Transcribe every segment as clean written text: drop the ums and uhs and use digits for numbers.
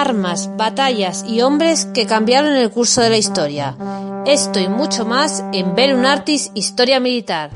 armas, batallas y hombres que cambiaron el curso de la historia. Esto y mucho más en Bellum Artis Historia Militar.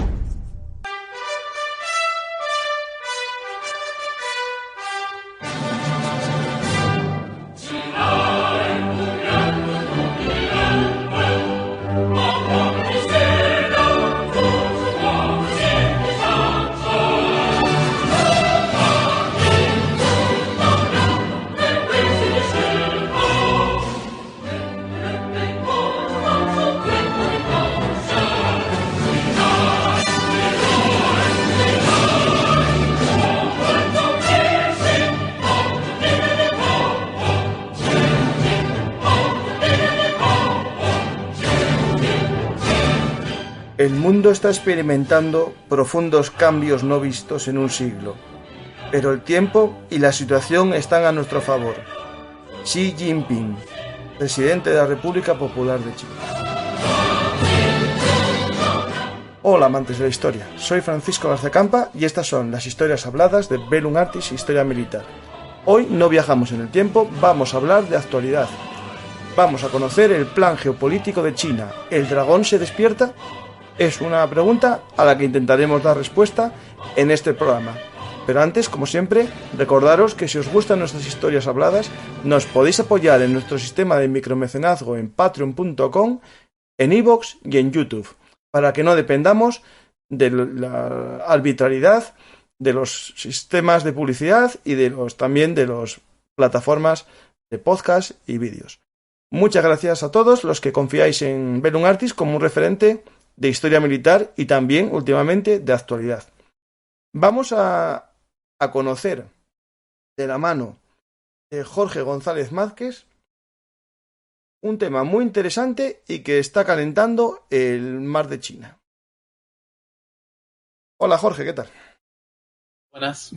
El mundo está experimentando profundos cambios no vistos en un siglo, pero el tiempo y la situación están a nuestro favor. Xi Jinping, presidente de la República Popular de China. Hola amantes de la historia, soy Francisco García y estas son las historias habladas de Bellum Artis Historia Militar. Hoy no viajamos en el tiempo, vamos a hablar de actualidad. Vamos a conocer el plan geopolítico de China. ¿El dragón se despierta? Es una pregunta a la que intentaremos dar respuesta en este programa. Pero antes, como siempre, recordaros que si os gustan nuestras historias habladas, nos podéis apoyar en nuestro sistema de micromecenazgo en patreon.com, en iVoox y en YouTube, para que no dependamos de la arbitrariedad de los sistemas de publicidad y también de las plataformas de podcast y vídeos. Muchas gracias a todos los que confiáis en Bellum Artis como un referente de historia militar y también, últimamente, de actualidad. Vamos a conocer de la mano de Jorge González Mázquez un tema muy interesante y que está calentando el mar de China. Hola Jorge, ¿qué tal? Buenas.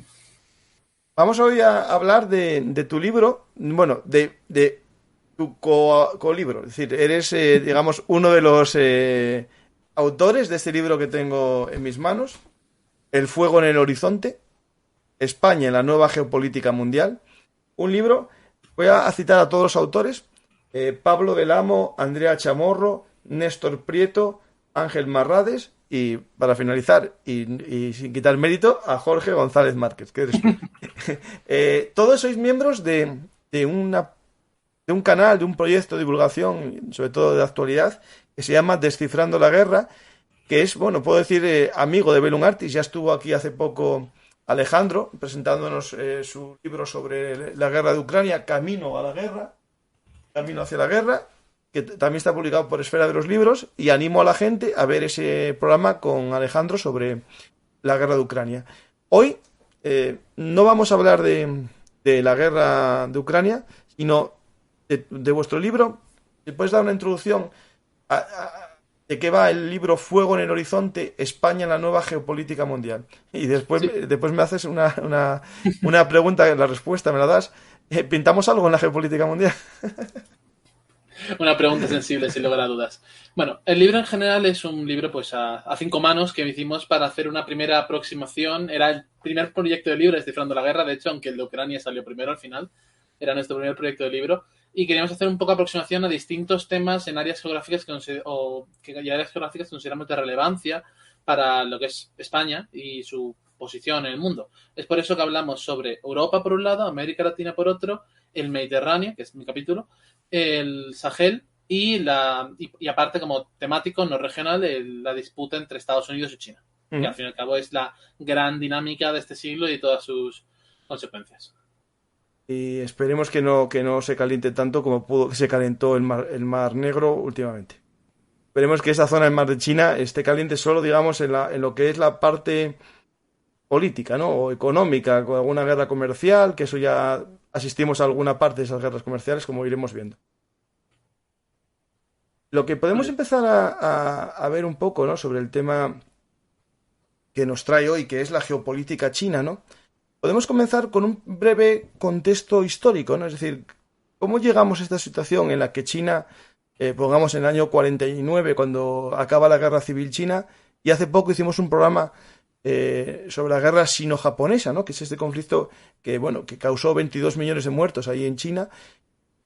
Vamos hoy a hablar de tu libro, bueno, de tu colibro, es decir, eres, digamos, uno de los autores de este libro que tengo en mis manos, El fuego en el horizonte, España en la nueva geopolítica mundial. Un libro, voy a citar a todos los autores, Pablo del Amo, Andrea Chamorro, Néstor Prieto, Ángel Marrades y, para finalizar, y sin quitar mérito, a Jorge González Márquez, que eres tú. Todos sois miembros de un canal, de un proyecto de divulgación, sobre todo de actualidad, que se llama Descifrando la Guerra, que es, bueno, puedo decir, amigo de Bellum Artis. Ya estuvo aquí hace poco Alejandro presentándonos su libro sobre la guerra de Ucrania, Camino hacia la guerra, que también está publicado por Esfera de los Libros, y animo a la gente a ver ese programa con Alejandro sobre la guerra de Ucrania. Hoy no vamos a hablar de la guerra de Ucrania, sino de vuestro libro. ¿Te puedes dar una introducción de qué va el libro Fuego en el horizonte, España en la nueva geopolítica mundial? Y después me haces una pregunta, la respuesta me la das. ¿Pintamos algo en la geopolítica mundial? Una pregunta sensible, sin lugar a dudas. Bueno, el libro en general es un libro pues a 5 manos que hicimos para hacer una primera aproximación. Era el primer proyecto de libro, Descifrando la Guerra. De hecho, aunque el de Ucrania salió primero al final, era nuestro primer proyecto de libro. Y queríamos hacer un poco aproximación a distintos temas en áreas geográficas áreas geográficas que consideramos de relevancia para lo que es España y su posición en el mundo. Es por eso que hablamos sobre Europa por un lado, América Latina por otro, el Mediterráneo, que es mi capítulo, el Sahel y aparte como temático no regional la disputa entre Estados Unidos y China, que al fin y al cabo es la gran dinámica de este siglo y todas sus consecuencias. Y esperemos que no se caliente tanto como se calentó el mar Negro últimamente. Esperemos que esa zona del mar de China esté caliente solo, digamos, en lo que es la parte política, ¿no? O económica, con alguna guerra comercial, que eso ya asistimos a alguna parte de esas guerras comerciales, como iremos viendo. Lo que podemos empezar a ver un poco, ¿no?, sobre el tema que nos trae hoy, que es la geopolítica china, ¿no? Podemos comenzar con un breve contexto histórico, ¿no? Es decir, ¿cómo llegamos a esta situación en la que China, pongamos en el año 49, cuando acaba la Guerra Civil China, y hace poco hicimos un programa sobre la guerra sino-japonesa, ¿no? Que es este conflicto que, bueno, que causó 22 millones de muertos ahí en China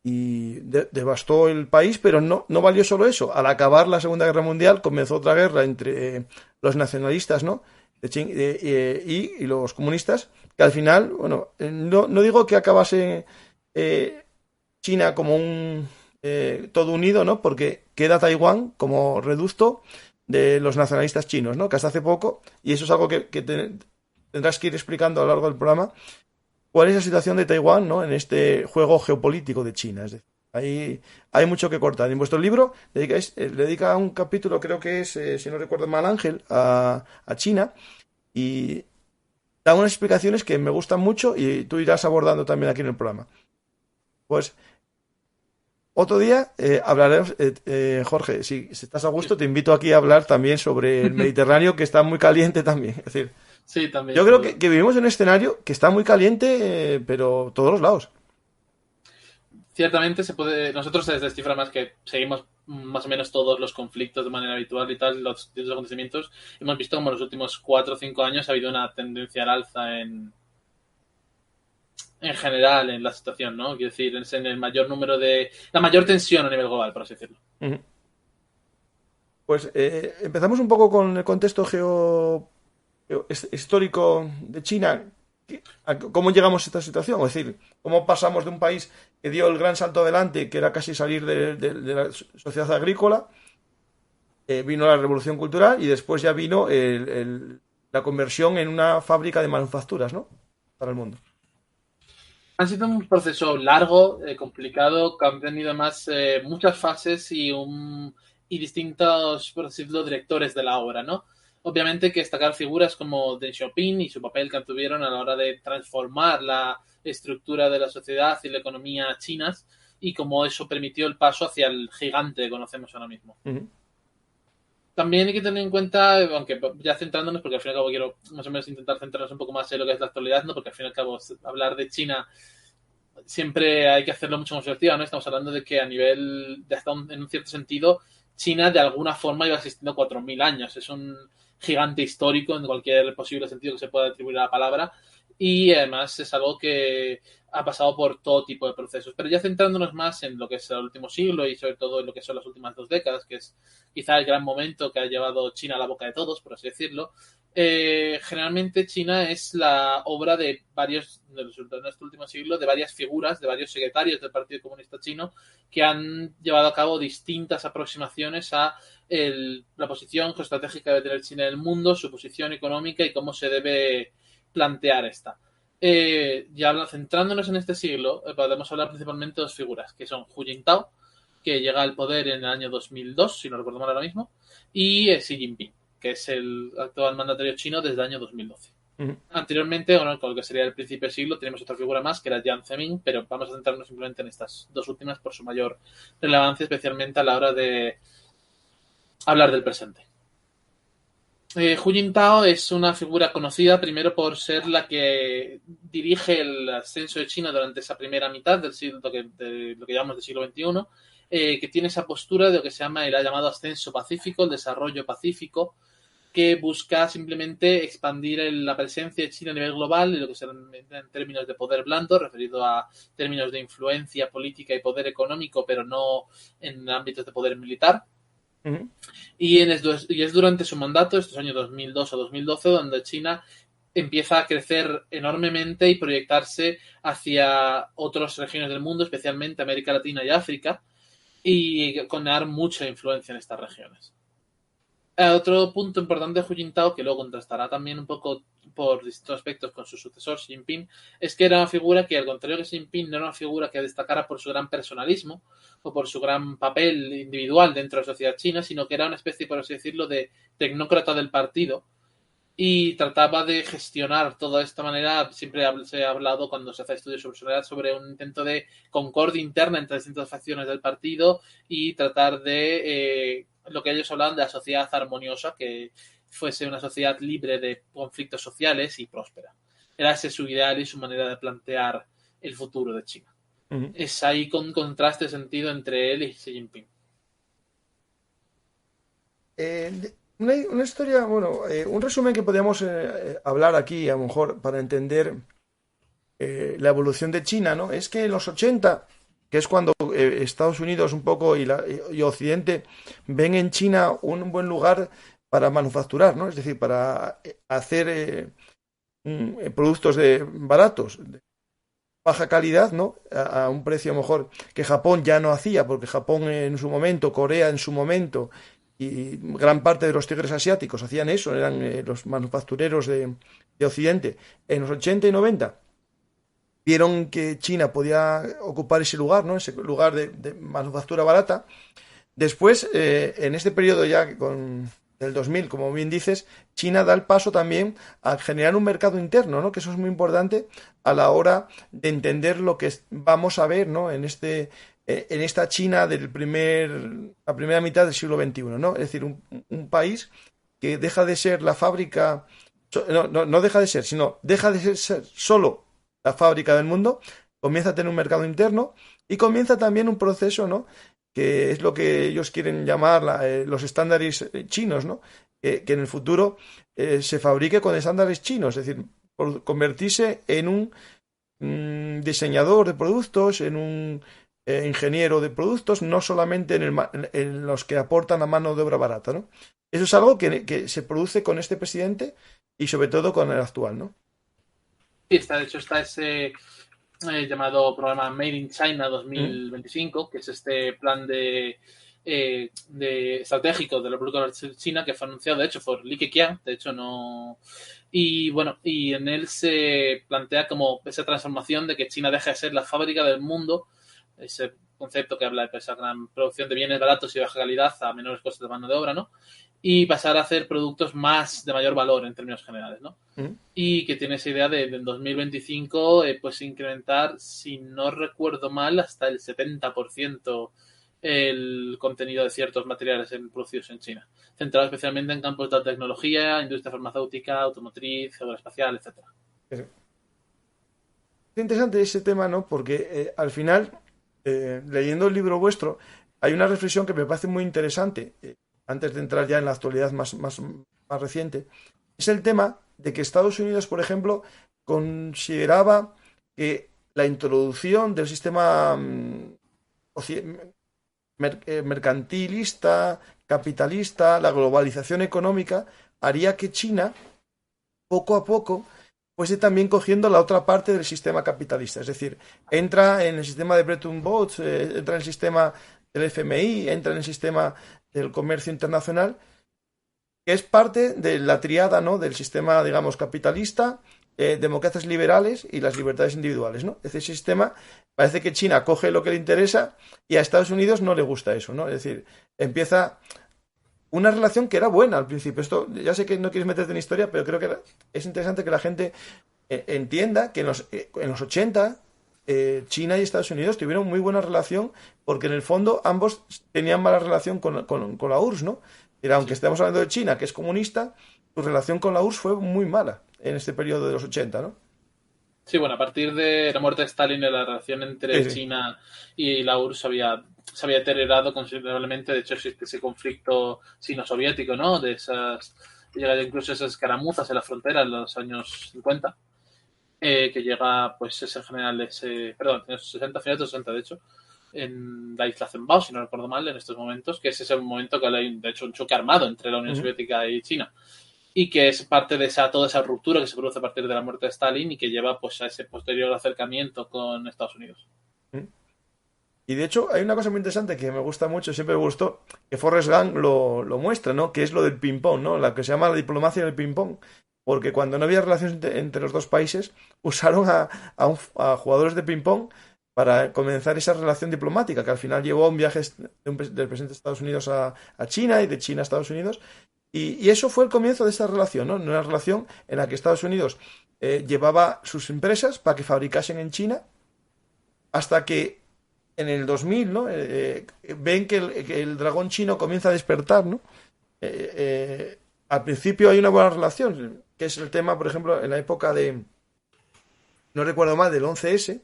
y devastó el país, pero no valió solo eso. Al acabar la Segunda Guerra Mundial comenzó otra guerra entre los nacionalistas, ¿no? Y los comunistas, que al final, bueno, no digo que acabase China como un todo unido, ¿no? Porque queda Taiwán como reducto de los nacionalistas chinos, ¿no? Que hasta hace poco, y eso es algo que tendrás que ir explicando a lo largo del programa, cuál es la situación de Taiwán, ¿no? En este juego geopolítico de China. Es decir, hay mucho que cortar. En vuestro libro dedica un capítulo, creo que es, si no recuerdo mal, Ángel, a China, y da unas explicaciones que me gustan mucho y tú irás abordando también aquí en el programa. Pues otro día hablaremos, Jorge, si estás a gusto, te invito aquí a hablar también sobre el Mediterráneo, que está muy caliente también. Es decir, Sí, también. yo creo que vivimos en un escenario que está muy caliente, pero todos los lados. Ciertamente se puede, nosotros se descifra más que seguimos más o menos todos los conflictos de manera habitual y tal, los distintos acontecimientos. Hemos visto como en los últimos 4 o 5 años ha habido una tendencia al alza en general en la situación, ¿no? Quiero decir, es en el mayor número la mayor tensión a nivel global, por así decirlo. Uh-huh. Pues empezamos un poco con el contexto histórico de China. ¿Cómo llegamos a esta situación? Es decir, ¿cómo pasamos de un país que dio el gran salto adelante, que era casi salir de la sociedad agrícola, vino la revolución cultural y después ya vino la conversión en una fábrica de manufacturas, ¿no? Para el mundo. Ha sido un proceso largo, complicado, que han tenido más muchas fases y distintos, por decirlo, directores de la obra, ¿no? Obviamente que destacar figuras como Deng Xiaoping y su papel que tuvieron a la hora de transformar la estructura de la sociedad y la economía chinas y cómo eso permitió el paso hacia el gigante que conocemos ahora mismo. Uh-huh. También hay que tener en cuenta, aunque ya centrándonos, porque al fin y al cabo quiero más o menos intentar centrarnos un poco más en lo que es la actualidad, ¿no? Porque al fin y al cabo hablar de China siempre hay que hacerlo mucho más efectivo, ¿no? Estamos hablando de que a nivel, en un cierto sentido, China de alguna forma iba existiendo 4.000 años. Es un gigante histórico en cualquier posible sentido que se pueda atribuir a la palabra y además es algo que ha pasado por todo tipo de procesos. Pero ya centrándonos más en lo que es el último siglo y sobre todo en lo que son las últimas 2 décadas, que es quizá el gran momento que ha llevado China a la boca de todos, por así decirlo, generalmente China es la obra de varios, de este último siglo, de varias figuras, de varios secretarios del Partido Comunista Chino que han llevado a cabo distintas aproximaciones a la posición geoestratégica de tener China en el mundo, su posición económica y cómo se debe plantear esta. Ya centrándonos en este siglo, podemos hablar principalmente de 2 figuras, que son Hu Jintao, que llega al poder en el año 2002, si no recuerdo mal ahora mismo, y Xi Jinping, que es el actual mandatario chino desde el año 2012. Uh-huh. Anteriormente, bueno, con lo que sería el principio del siglo, tenemos otra figura más, que era Jiang Zemin, pero vamos a centrarnos simplemente en estas 2 últimas por su mayor relevancia, especialmente a la hora de hablar del presente. Hu Jintao es una figura conocida primero por ser la que dirige el ascenso de China durante esa primera mitad del siglo, de lo que llamamos del siglo XXI, que tiene esa postura de lo que se llama el llamado ascenso pacífico, el desarrollo pacífico, que busca simplemente expandir la presencia de China a nivel global, en lo que serán en términos de poder blando, referido a términos de influencia política y poder económico, pero no en ámbitos de poder militar. Uh-huh. Y es durante su mandato, estos años 2002 o 2012, donde China empieza a crecer enormemente y proyectarse hacia otras regiones del mundo, especialmente América Latina y África, y ganar mucha influencia en estas regiones. Otro punto importante de Hu Jintao, que luego contrastará también un poco por distintos aspectos con su sucesor Xi Jinping, es que era una figura que, al contrario que Xi Jinping, no era una figura que destacara por su gran personalismo o por su gran papel individual dentro de la sociedad china, sino que era una especie, por así decirlo, de tecnócrata del partido y trataba de gestionar toda de esta manera. Siempre se ha hablado, cuando se hace estudios sobre sociedad, sobre un intento de concordia interna entre distintas facciones del partido y tratar de lo que ellos hablaban de la sociedad armoniosa, que fuese una sociedad libre de conflictos sociales y próspera. Era ese su ideal y su manera de plantear el futuro de China. Uh-huh. Es ahí con contraste de sentido entre él y Xi Jinping. una historia, bueno, un resumen que podríamos hablar aquí, a lo mejor, para entender la evolución de China, ¿no? Es que en los 80, que es cuando Estados Unidos un poco y Occidente ven en China un buen lugar para manufacturar, ¿no? Es decir, para hacer productos baratos, de baja calidad, ¿no? A un precio mejor que Japón ya no hacía, porque Japón en su momento, Corea en su momento y gran parte de los tigres asiáticos hacían eso, eran los manufactureros de Occidente. En los 80 y 90 vieron que China podía ocupar ese lugar, ¿no? Ese lugar de manufactura barata. Después, en este periodo ya del 2000, como bien dices, China da el paso también a generar un mercado interno, ¿no? Que eso es muy importante a la hora de entender lo que vamos a ver, ¿no? En esta China la primera mitad del siglo XXI, ¿no? Es decir, un país que deja de ser la fábrica, no deja de ser, sino deja de ser solo la fábrica del mundo, comienza a tener un mercado interno y comienza también un proceso, ¿no? Que es lo que ellos quieren llamar los estándares chinos, ¿no? Que en el futuro se fabrique con estándares chinos, es decir, por convertirse en un diseñador de productos, en un ingeniero de productos, no solamente en los que aportan a mano de obra barata, ¿no? Eso es algo que se produce con este presidente y sobre todo con el actual, ¿no? Sí, de hecho está ese llamado programa Made in China Mm, 2025, que es este plan de estratégico de la República de China que fue anunciado, de hecho, por Li Keqiang, de hecho no... Y bueno, y en él se plantea como esa transformación de que China deje de ser la fábrica del mundo, ese concepto que habla de esa gran producción de bienes baratos y de baja calidad a menores costes de mano de obra, ¿no? Y pasar a hacer productos más de mayor valor en términos generales, ¿no? mm. Y que tiene esa idea de en 2025 pues incrementar, si no recuerdo mal, hasta el 70% el contenido de ciertos materiales producidos en China, centrado especialmente en campos de la tecnología, industria farmacéutica, automotriz, aeroespacial, etcétera. Es interesante ese tema, ¿no? Porque al final, leyendo el libro vuestro, hay una reflexión que me parece muy interesante, antes de entrar ya en la actualidad más reciente. Es el tema de que Estados Unidos, por ejemplo, consideraba que la introducción del sistema mercantilista, capitalista, la globalización económica, haría que China, poco a poco, fuese también cogiendo la otra parte del sistema capitalista. Es decir, entra en el sistema de Bretton Woods, entra en el sistema del FMI, entra en el sistema del comercio internacional, que es parte de la triada, ¿no? Del sistema, digamos, capitalista, democracias liberales y las libertades individuales, ¿no? Ese sistema parece que China coge lo que le interesa y a Estados Unidos no le gusta eso, ¿no? Es decir, empieza una relación que era buena al principio. Esto, ya sé que no quieres meterte en historia, pero creo que es interesante que la gente entienda que en los 80 China y Estados Unidos tuvieron muy buena relación porque en el fondo ambos tenían mala relación con la URSS, ¿no? Pero aunque Sí. estemos hablando de China, que es comunista, su relación con la URSS fue muy mala en este periodo de los 80, ¿no? Sí, bueno, a partir de la muerte de Stalin, la relación Sí, entre sí. China y la URSS se había deteriorado considerablemente. De hecho, existe ese conflicto sino-soviético, ¿no? Llega incluso esas escaramuzas en la frontera en los años 50, que llega, pues, ese general, perdón, en los 60, finales de los 60, de hecho, en la isla Zhenbao, si no recuerdo mal, en estos momentos, que es ese momento que hay, de hecho, un choque armado entre la Unión Ujú. Soviética y China y que es parte de toda esa ruptura que se produce a partir de la muerte de Stalin y que lleva pues a ese posterior acercamiento con Estados Unidos. Ujú. Y de hecho, hay una cosa muy interesante que me gusta mucho, siempre me gustó, que Forrest Gump lo muestra, ¿no? Que es lo del ping-pong, ¿no? La que se llama la diplomacia del ping-pong. Porque cuando no había relaciones entre los dos países, usaron a jugadores de ping-pong para comenzar esa relación diplomática, que al final llevó a un viaje del presidente de Estados Unidos a China y de China a Estados Unidos. Y eso fue el comienzo de esta relación, ¿no? Una relación en la que Estados Unidos llevaba sus empresas para que fabricasen en China hasta que en el 2000, ¿no? Ven que el dragón chino comienza a despertar, ¿no? Al principio hay una buena relación, que es el tema, por ejemplo, en la época no recuerdo mal, del 11S,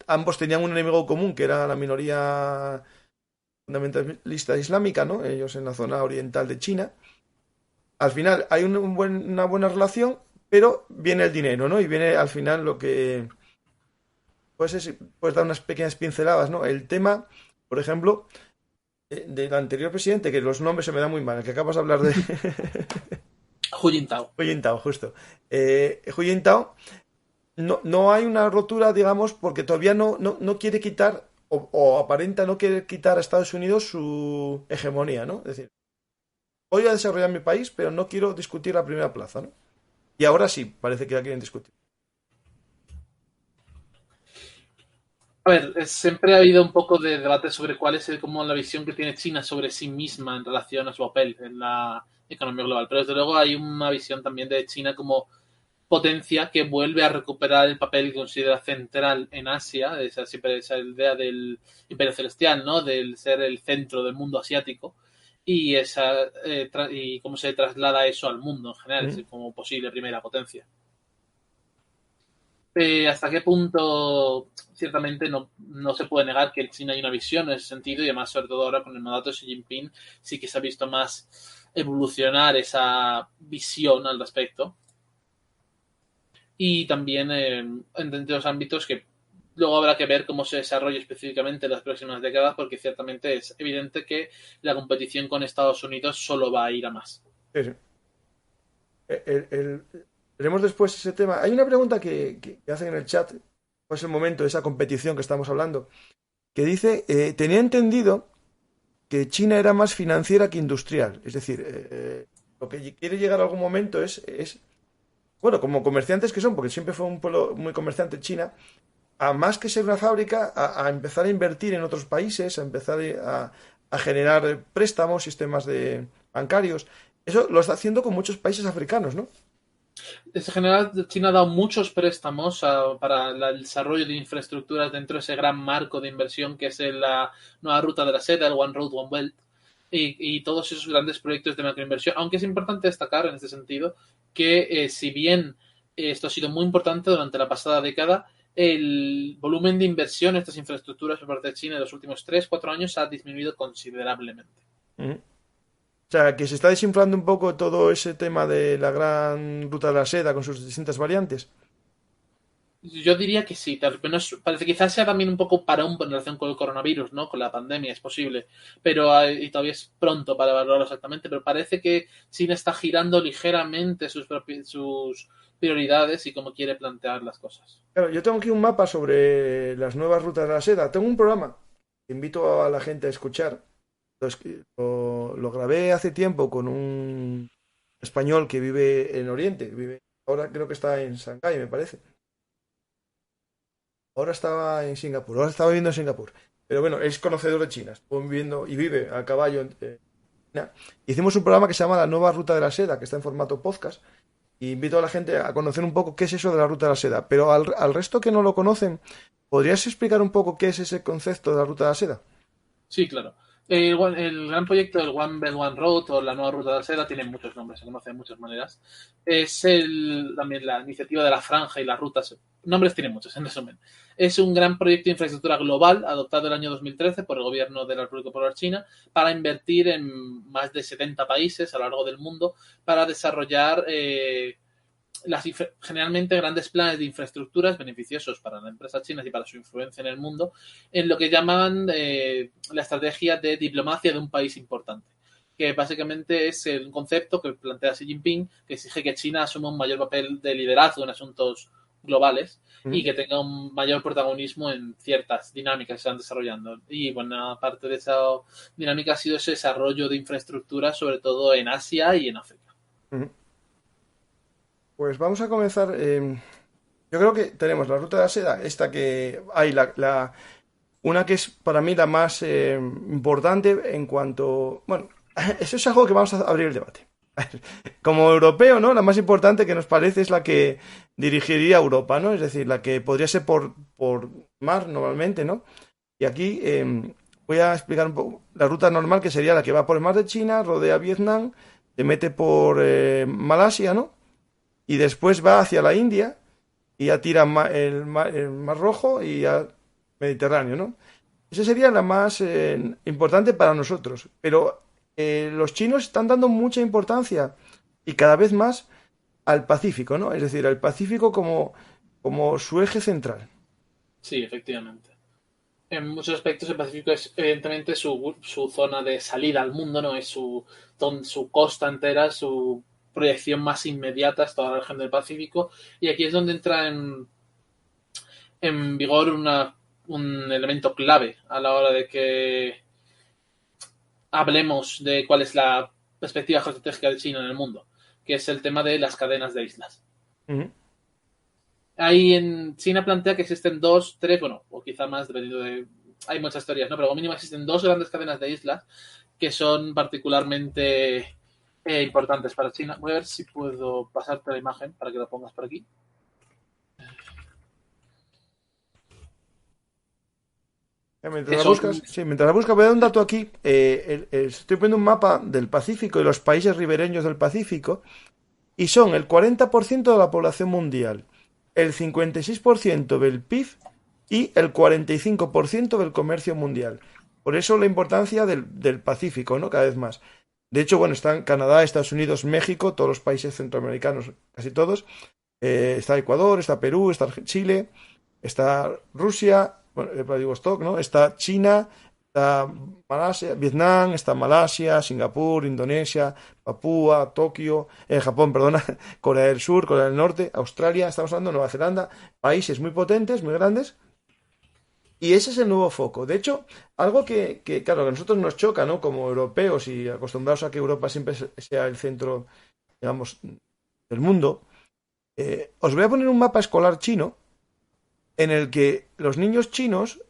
ambos tenían un enemigo común, que era la minoría fundamentalista islámica, ¿no? Ellos en la zona oriental de China. Al final hay una buena relación, pero viene el dinero, ¿no? Y viene al final lo que puedes dar unas pequeñas pinceladas, ¿no? El tema, por ejemplo, del anterior presidente, que los nombres se me dan muy mal, el que acabas de hablar de Hu Jintao. Hu Jintao, justo. Hu Jintao, no hay una rotura, digamos, porque todavía no quiere quitar, o aparenta no quiere quitar a Estados Unidos su hegemonía, ¿no? Es decir, voy a desarrollar mi país, pero no quiero discutir la primera plaza, ¿no? Y ahora sí, parece que ya quieren discutir. A ver, siempre ha habido un poco de debate sobre cuál es como la visión que tiene China sobre sí misma en relación a su papel en la economía global. Pero desde luego hay una visión también de China como potencia que vuelve a recuperar el papel que considera central en Asia, siempre esa idea del imperio celestial, ¿no? Del ser el centro del mundo asiático y y cómo se traslada eso al mundo en general, como posible primera potencia. Hasta qué punto ciertamente no se puede negar que en China hay una visión en ese sentido y además sobre todo ahora con el mandato de Xi Jinping sí que se ha visto más evolucionar esa visión al respecto y también en distintos ámbitos que luego habrá que ver cómo se desarrolla específicamente en las próximas décadas porque ciertamente es evidente que la competición con Estados Unidos solo va a ir a más. Sí, sí. Veremos después ese tema. Hay una pregunta que hacen en el chat, ¿cuál es el momento de esa competición que estamos hablando? Que dice, tenía entendido que China era más financiera que industrial. Es decir, lo que quiere llegar a algún momento es, bueno, como comerciantes que son, porque siempre fue un pueblo muy comerciante China, a más que ser una fábrica, a empezar a invertir en otros países, a empezar a generar préstamos, sistemas bancarios. Eso lo está haciendo con muchos países africanos, ¿no? En general, China ha dado muchos préstamos para el desarrollo de infraestructuras dentro de ese gran marco de inversión que es la nueva ruta de la seda, el One Road, One Belt, y todos esos grandes proyectos de macroinversión. Aunque es importante destacar en este sentido que si bien esto ha sido muy importante durante la pasada década, el volumen de inversión en estas infraestructuras por parte de China en los últimos 3-4 años ha disminuido considerablemente. O sea, que se está desinflando un poco todo ese tema de la gran ruta de la seda con sus distintas variantes. Yo diría que sí, tal vez parece quizás sea también un poco parón en relación con el coronavirus, ¿no? Con la pandemia, es posible, pero y todavía es pronto para valorarlo exactamente, pero parece que China está girando ligeramente sus prioridades y cómo quiere plantear las cosas. Claro, yo tengo aquí un mapa sobre las nuevas rutas de la seda. Tengo un programa que invito a la gente a escuchar. Lo grabé hace tiempo con un español que vive en Oriente. Ahora creo que está en Shanghái, me parece. Ahora estaba en Singapur. Ahora estaba viviendo en Singapur. Pero bueno, es conocedor de China. Estuvo viviendo y vive a caballo en China. Hicimos un programa que se llama La Nueva Ruta de la Seda, que está en formato podcast. Y invito a la gente a conocer un poco qué es eso de la Ruta de la Seda. Pero al resto que no lo conocen, ¿podrías explicar un poco qué es ese concepto de la Ruta de la Seda? Sí, claro. El gran proyecto del One Belt One Road o la nueva ruta de la seda tiene muchos nombres, se conoce de muchas maneras. Es también la iniciativa de la franja y las rutas. Nombres tiene muchos, en resumen. Es un gran proyecto de infraestructura global adoptado el año 2013 por el gobierno de la República Popular China para invertir en más de 70 países a lo largo del mundo para desarrollar generalmente grandes planes de infraestructuras beneficiosos para las empresas chinas y para su influencia en el mundo, en lo que llaman la estrategia de diplomacia de un país importante, que básicamente es el concepto que plantea Xi Jinping, que exige que China asuma un mayor papel de liderazgo en asuntos globales y que tenga un mayor protagonismo en ciertas dinámicas que se están desarrollando. Y buena parte de esa dinámica ha sido ese desarrollo de infraestructuras, sobre todo en Asia y en África. Pues vamos a comenzar. Yo creo que tenemos la ruta de la seda, esta que hay, una que es para mí la más importante en cuanto. Bueno, eso es algo que vamos a abrir el debate. Como europeo, ¿no? La más importante que nos parece es la que dirigiría Europa, ¿no? Es decir, la que podría ser por mar normalmente, ¿no? Y aquí voy a explicar un poco la ruta normal, que sería la que va por el mar de China, rodea Vietnam, se mete por Malasia, ¿no? Y después va hacia la India y ya tira el mar Rojo y ya Mediterráneo, ¿no? Esa sería la más importante para nosotros. Pero los chinos están dando mucha importancia y cada vez más al Pacífico, ¿no? Es decir, al Pacífico como su eje central. Sí, efectivamente. En muchos aspectos el Pacífico es evidentemente su zona de salida al mundo, ¿no? Es su costa entera, su proyección más inmediata es toda la región del Pacífico. Y aquí es donde entra en vigor un elemento clave a la hora de que hablemos de cuál es la perspectiva geoestratégica de China en el mundo, que es el tema de las cadenas de islas. Ujú. Ahí en China plantea que existen dos, tres, bueno, o quizá más, dependiendo de... Hay muchas teorías, ¿no? Pero como mínimo existen dos grandes cadenas de islas que son particularmente importantes para China. Voy a ver si puedo pasarte la imagen para que la pongas por aquí. Mientras Que la son... buscas, sí, mientras la buscas, voy a dar un dato aquí. Estoy poniendo un mapa del Pacífico y los países ribereños del Pacífico, y son el 40% de la población mundial, el 56% del PIB y el 45% del comercio mundial. Por eso la importancia del Pacífico, ¿no? Cada vez más. De hecho, bueno, están Canadá, Estados Unidos, México, todos los países centroamericanos, casi todos. Está Ecuador, está Perú, está Chile, está Rusia, bueno, Vladivostok, ¿no? Está China, está Malasia, Vietnam, está Malasia, Singapur, Indonesia, Papúa, Tokio, Japón, perdona, Corea del Sur, Corea del Norte, Australia, estamos hablando de Nueva Zelanda, países muy potentes, muy grandes. Y ese es el nuevo foco. De hecho, algo claro, que a nosotros nos choca, ¿no? Como europeos y acostumbrados a que Europa siempre sea el centro, digamos, del mundo. Os voy a poner un mapa escolar chino en el que los niños chinos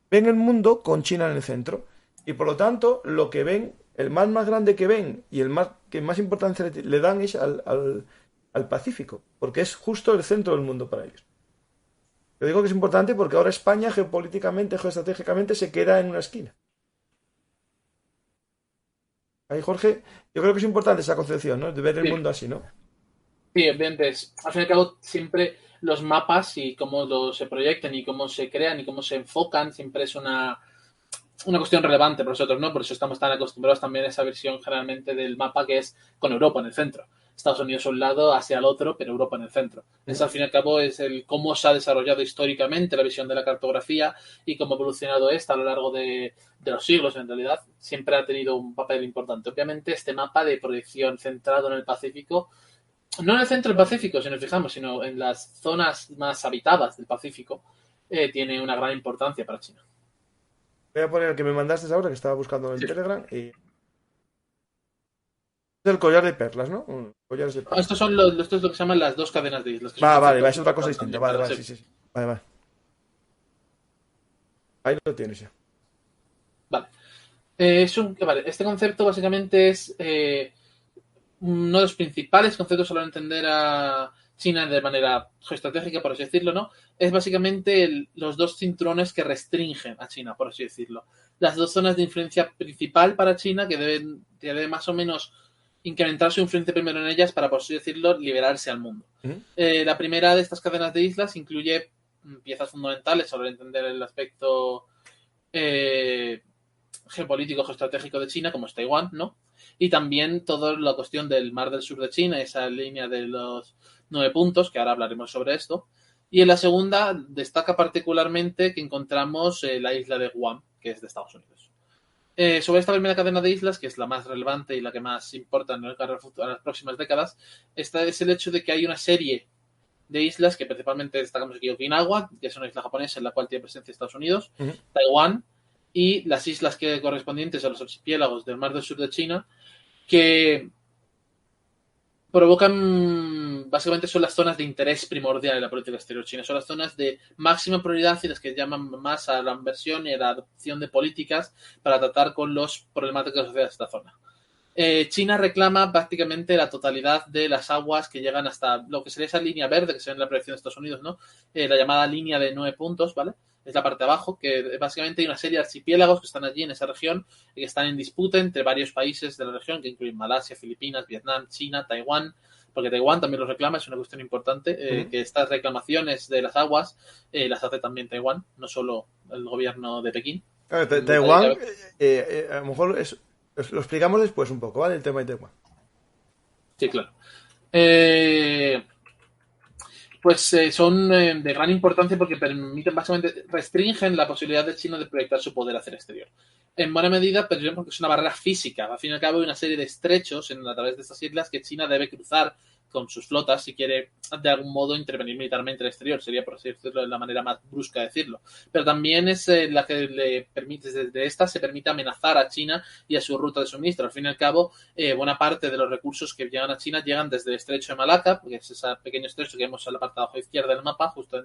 ven el mundo con China en el centro. Y por lo tanto, lo que ven, el más grande que ven y el más que más importancia le dan es al Pacífico, porque es justo el centro del mundo para ellos. Yo digo que es importante porque ahora España geopolíticamente, geoestratégicamente se queda en una esquina. Ahí, Jorge, yo creo que es importante esa concepción, ¿no? De ver el Sí, mundo así, ¿no? sí, evidente. Al fin y al cabo, siempre los mapas y cómo se proyectan y cómo se crean y cómo se enfocan, siempre es una cuestión relevante para nosotros, ¿no? Por eso estamos tan acostumbrados también a esa versión generalmente del mapa que es con Europa en el centro. Estados Unidos a un lado, Asia al otro, pero Europa en el centro. Eso al fin y al cabo es el cómo se ha desarrollado históricamente la visión de la cartografía y cómo ha evolucionado esta a lo largo de los siglos, en realidad. Siempre ha tenido un papel importante. Obviamente, este mapa de proyección centrado en el Pacífico, no en el centro del Pacífico, si nos fijamos, sino en las zonas más habitadas del Pacífico, tiene una gran importancia para China. Voy a poner el que me mandaste ahora, que estaba buscando en Sí. Telegram, y es el collar de perlas, ¿no? Collares de perlas. Esto es lo que se llaman las dos cadenas de islas, que es un Vale, concepto es otra cosa distinta. también Vale, para vale, sí, sí, sí. Vale, vale. Ahí lo tienes ya. Vale. Vale. Este concepto básicamente es uno de los principales conceptos a la hora de entender a China de manera geoestratégica, por así decirlo, ¿no? Es básicamente los dos cinturones que restringen a China, por así decirlo. Las dos zonas de influencia principal para China que debe más o menos incrementar su influencia primero en ellas para, por así decirlo, liberarse al mundo. Ujú. La primera de estas cadenas de islas incluye piezas fundamentales sobre entender el aspecto geopolítico geoestratégico de China, como es Taiwán, ¿no? Y también toda la cuestión del Mar del Sur de China, esa línea de los 9 puntos, que ahora hablaremos sobre esto. Y en la segunda destaca particularmente que encontramos la isla de Guam, que es de Estados Unidos. Sobre esta primera cadena de islas, que es la más relevante y la que más importa en las próximas décadas, esta es el hecho de que hay una serie de islas que principalmente destacamos aquí: Okinawa, que es una isla japonesa en la cual tiene presencia Estados Unidos, Ujú. Taiwán y las islas correspondientes a los archipiélagos del Mar del Sur de China, que provocan, básicamente son las zonas de interés primordial en la política exterior china, son las zonas de máxima prioridad y las que llaman más a la inversión y a la adopción de políticas para tratar con los problemáticos de esta zona. China reclama prácticamente la totalidad de las aguas que llegan hasta lo que sería esa línea verde que se ve en la proyección de Estados Unidos, ¿no? La llamada línea de 9 puntos, ¿vale? Es la parte de abajo, que básicamente hay una serie de archipiélagos que están allí en esa región y que están en disputa entre varios países de la región, que incluyen Malasia, Filipinas, Vietnam, China, Taiwán, porque Taiwán también lo reclama, es una cuestión importante, Ujú. que estas reclamaciones de las aguas las hace también Taiwán, no solo el gobierno de Pekín. Claro, Taiwán, a lo mejor lo explicamos después un poco, ¿vale? El tema de Taiwán. Sí, claro. Pues son de gran importancia porque permiten, básicamente, restringen la posibilidad de China de proyectar su poder hacia el exterior. En buena medida, pero porque es una barrera física. Al fin y al cabo, hay una serie de estrechos a través de estas islas que China debe cruzar con sus flotas si quiere de algún modo intervenir militarmente en el exterior. Sería, por así decirlo, de la manera más brusca de decirlo. Pero también es la que le permite, desde esta se permite amenazar a China y a su ruta de suministro. Al fin y al cabo, buena parte de los recursos que llegan a China llegan desde el estrecho de Malaca, porque es ese pequeño estrecho que vemos en la parte de abajo izquierda del mapa, justo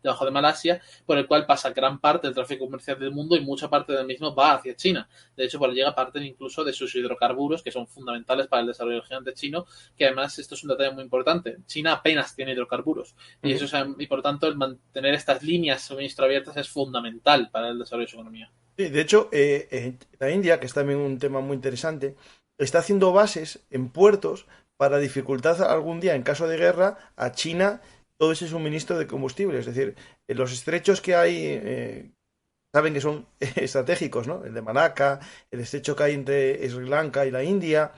debajo de Malasia, por el cual pasa gran parte del tráfico comercial del mundo y mucha parte del mismo va hacia China. De hecho, por ahí llega parte incluso de sus hidrocarburos, que son fundamentales para el desarrollo del gigante chino, que además esto es un detalle muy importante. China apenas tiene hidrocarburos y y por tanto el mantener estas líneas de suministro abiertas es fundamental para el desarrollo de su economía. Sí, de hecho, la India, que es también un tema muy interesante, está haciendo bases en puertos para dificultar algún día, en caso de guerra, a China todo ese suministro de combustible. Es decir, los estrechos que hay, saben que son estratégicos, ¿no? El de Malaca, el estrecho que hay entre Sri Lanka y la India,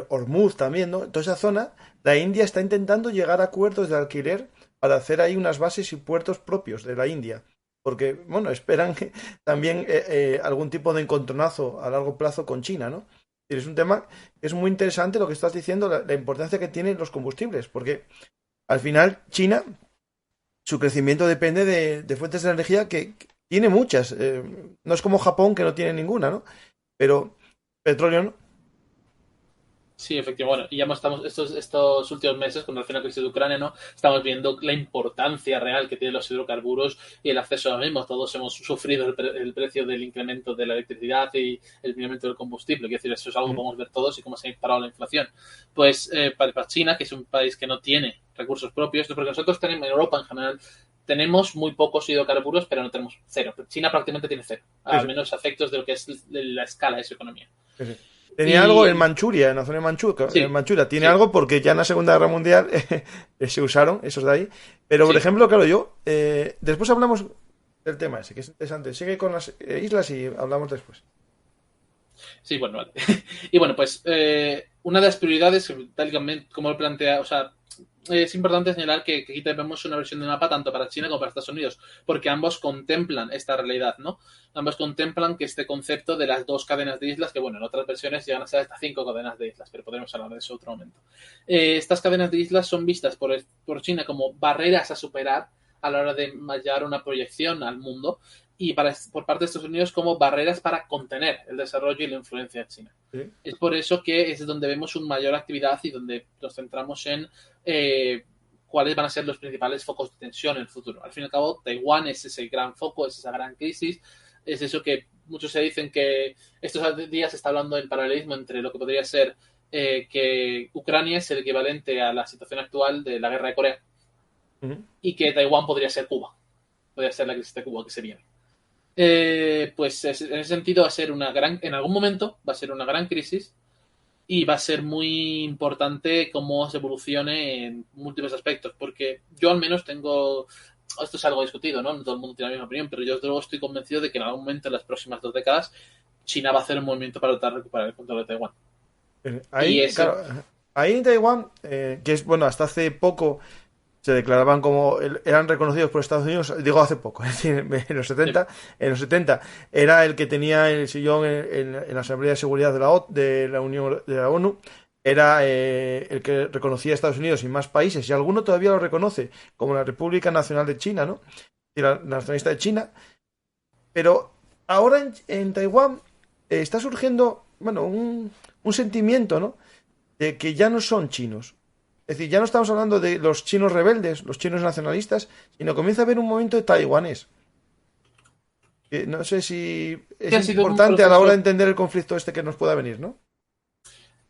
Hormuz también, ¿no? Toda esa zona, la India está intentando llegar a acuerdos de alquiler para hacer ahí unas bases y puertos propios de la India. Porque, bueno, esperan también algún tipo de encontronazo a largo plazo con China, ¿no? Es un tema que es muy interesante lo que estás diciendo, la importancia que tienen los combustibles, porque al final China, su crecimiento depende de fuentes de energía que tiene muchas. No es como Japón que no tiene ninguna, ¿no? Pero petróleo no. Sí, efectivamente. Bueno, y ya estamos estos últimos meses, con relación a la crisis de Ucrania, ¿no? Estamos viendo la importancia real que tienen los hidrocarburos y el acceso a los mismos. Todos hemos sufrido el precio del incremento de la electricidad y el incremento del combustible. Quiero decir, eso es algo que podemos ver todos y cómo se ha disparado la inflación. Pues para China, que es un país que no tiene recursos propios, porque nosotros tenemos, en Europa en general, tenemos muy pocos hidrocarburos, pero no tenemos cero. China prácticamente tiene cero, al menos a efectos de lo que es la escala de su economía. Sí. Tenía algo en Manchuria, en la zona de Manchuria. Sí, En Manchuria tiene sí. algo porque ya en la Segunda Guerra Mundial se usaron esos de ahí. Pero, por ejemplo, claro, después hablamos del tema ese, que es interesante. Sigue con las islas y hablamos después. Sí, bueno, vale. Y bueno, pues una de las prioridades, tal como lo plantea, o sea, es importante señalar que aquí tenemos una versión del mapa tanto para China como para Estados Unidos, porque ambos contemplan esta realidad, ¿no? Ambos contemplan que este concepto de las dos cadenas de islas, que bueno, en otras versiones llegan a ser hasta 5 cadenas de islas, pero podremos hablar de eso en otro momento. Estas cadenas de islas son vistas por China como barreras a superar a la hora de hallar una proyección al mundo y por parte de Estados Unidos como barreras para contener el desarrollo y la influencia de China. Sí. Es por eso que es donde vemos una mayor actividad y donde nos centramos en cuáles van a ser los principales focos de tensión en el futuro. Al fin y al cabo, Taiwán es ese gran foco, es esa gran crisis, es eso que muchos se dicen que estos días se está hablando en paralelismo entre lo que podría ser que Ucrania es el equivalente a la situación actual de la guerra de Corea y que Taiwán podría ser Cuba, podría ser la crisis de Cuba que se viene. Pues en ese sentido va a ser en algún momento va a ser una gran crisis y va a ser muy importante cómo se evolucione en múltiples aspectos, porque yo al menos tengo, esto es algo discutido, ¿no? No todo el mundo tiene la misma opinión, pero yo luego estoy convencido de que en algún momento en las próximas 2 décadas China va a hacer un movimiento para tratar de recuperar el control de Taiwán. Ahí, claro, ahí en Taiwán, que es, bueno, hasta hace poco se declaraban como, eran reconocidos por Estados Unidos, digo hace poco, es decir, en los 70 era el que tenía el sillón en la Asamblea de Seguridad de la Unión de la ONU, era el que reconocía a Estados Unidos y más países, y alguno todavía lo reconoce, como la República Nacional de China, ¿no? Y la nacionalista de China. Pero ahora en Taiwán está surgiendo, bueno, un sentimiento, ¿no? De que ya no son chinos. Es decir, ya no estamos hablando de los chinos rebeldes, los chinos nacionalistas, sino comienza a haber un movimiento de taiwanés. Que no sé si es importante a la hora de entender el conflicto este que nos pueda venir, ¿no?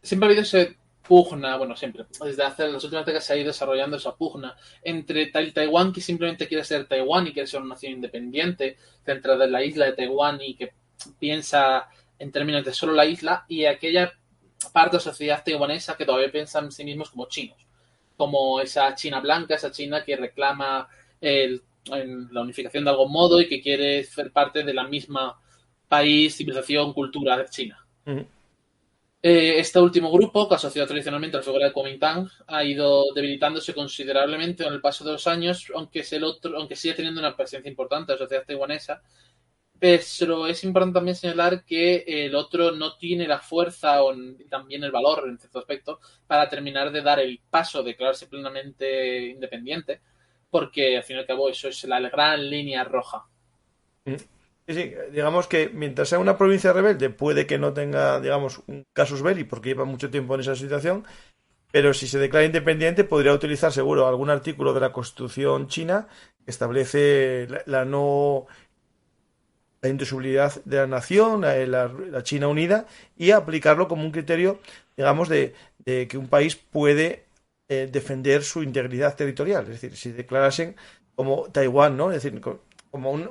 Siempre ha habido ese pugna, bueno, siempre, desde hace las últimas décadas se ha ido desarrollando esa pugna entre Taiwán, que simplemente quiere ser Taiwán y quiere ser una nación independiente, centrada en la isla de Taiwán y que piensa en términos de solo la isla, y aquella parte de la sociedad taiwanesa que todavía piensa en sí mismos como chinos, como esa China blanca, esa China que reclama el en la unificación de algún modo y que quiere ser parte de la misma país, civilización, cultura de China. Ujú. Este último grupo, que asociado tradicionalmente a la figura de Kuomintang, ha ido debilitándose considerablemente con el paso de los años, aunque sigue teniendo una presencia importante en la sociedad taiwanesa. Pero es importante también señalar que el otro no tiene la fuerza o también el valor, en cierto aspecto, para terminar de dar el paso, de declararse plenamente independiente, porque al fin y al cabo eso es la gran línea roja. Sí, sí, digamos que mientras sea una provincia rebelde puede que no tenga, digamos, un casus belli porque lleva mucho tiempo en esa situación, pero si se declara independiente podría utilizar seguro algún artículo de la Constitución china que establece la indisolubilidad de la nación, la China unida, y aplicarlo como un criterio, digamos, de que un país puede defender su integridad territorial. Es decir, si declarasen como Taiwán, ¿no? Es decir, como un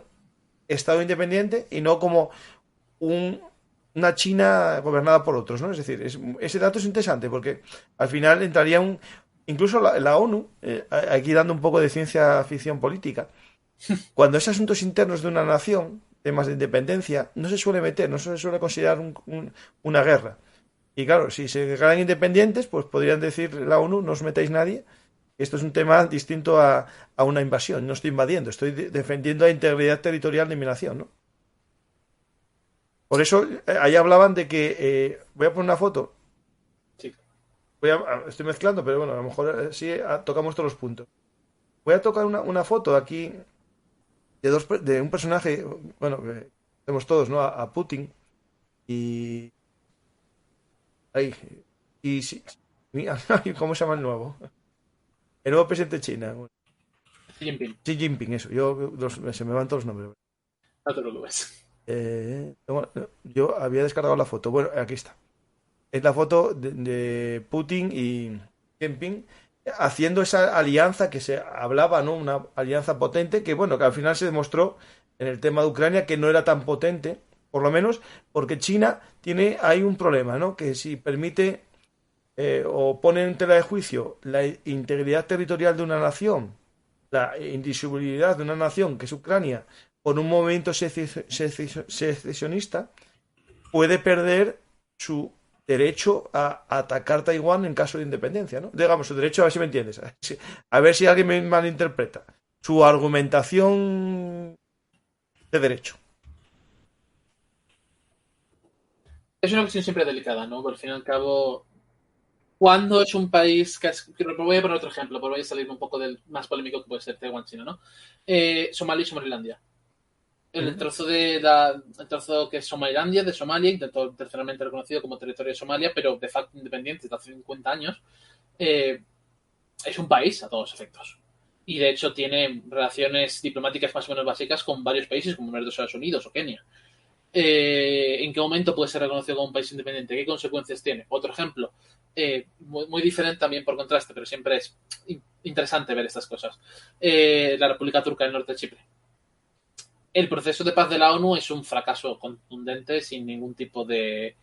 Estado independiente y no como un, una China gobernada por otros, ¿no? Es decir, ese dato es interesante porque al final entraría incluso la ONU, aquí dando un poco de ciencia ficción política, cuando es asuntos internos de una nación, temas de independencia, no se suele meter, no se suele considerar una guerra. Y claro, si se declaran independientes, pues podrían decir la ONU, no os metáis nadie. Esto es un tema distinto a una invasión. No estoy invadiendo, estoy defendiendo la integridad territorial de mi nación, ¿no? Por eso, ahí hablaban de que, voy a poner una foto, Sí. estoy mezclando, pero bueno, a lo mejor sí tocamos todos los puntos. Voy a tocar una foto aquí de un personaje, bueno, que vemos todos, ¿no? A Putin y... Ahí, y sí, mira, ¿cómo se llama el nuevo? El nuevo presidente de China. Bueno, Xi Jinping, Xi Jinping, eso. Se me van todos los nombres. no te preocupes. Yo había descargado la foto. Bueno, aquí está. Es la foto de Putin y Jinping haciendo esa alianza que se hablaba, ¿no? Una alianza potente que, bueno, que al final se demostró en el tema de Ucrania que no era tan potente, por lo menos porque China hay un problema, ¿no? Que si permite o pone en tela de juicio la integridad territorial de una nación, la indisolubilidad de una nación que es Ucrania, por un movimiento secesionista, puede perder su derecho a atacar Taiwán en caso de independencia, ¿no? Digamos, su derecho, a ver si me entiendes, a ver si alguien me malinterpreta, su argumentación de derecho. Es una cuestión siempre delicada, ¿no? Porque al fin y al cabo, ¿cuándo es un país voy a poner otro ejemplo, porque voy a salir un poco del más polémico que puede ser Taiwán, China, ¿no? Somalia y Somalilandia. El trozo el trozo que es Somalilandia, de Somalia, terceramente reconocido como territorio de Somalia, pero de facto independiente desde hace 50 años, es un país a todos efectos. Y de hecho tiene relaciones diplomáticas más o menos básicas con varios países, como los Estados Unidos o Kenia. ¿En qué momento puede ser reconocido como un país independiente? ¿Qué consecuencias tiene? Otro ejemplo, muy diferente también por contraste, pero siempre es interesante ver estas cosas. La República Turca del Norte de Chipre. El proceso de paz de la ONU es un fracaso contundente sin ningún tipo de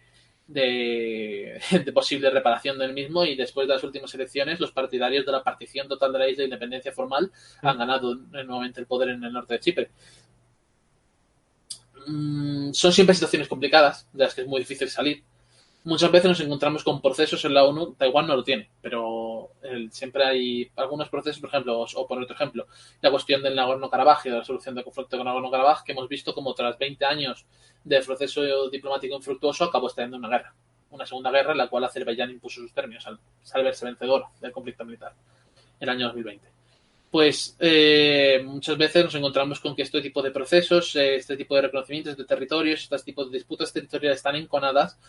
posible reparación del mismo, y después de las últimas elecciones los partidarios de la partición total de la isla de independencia formal han ganado nuevamente el poder en el norte de Chipre. Son siempre situaciones complicadas de las que es muy difícil salir. Muchas veces nos encontramos con procesos en la ONU. Taiwán no lo tiene, pero siempre hay algunos procesos, por ejemplo, o por otro ejemplo, la cuestión del Nagorno-Karabaj y de la solución del conflicto con Nagorno-Karabaj, que hemos visto como tras 20 años de proceso diplomático infructuoso acabó estallando una guerra, una segunda guerra en la cual Azerbaiyán impuso sus términos al verse vencedor del conflicto militar en el año 2020. Pues muchas veces nos encontramos con que este tipo de procesos, este tipo de reconocimientos de territorios, este tipo de disputas territoriales tan enconadas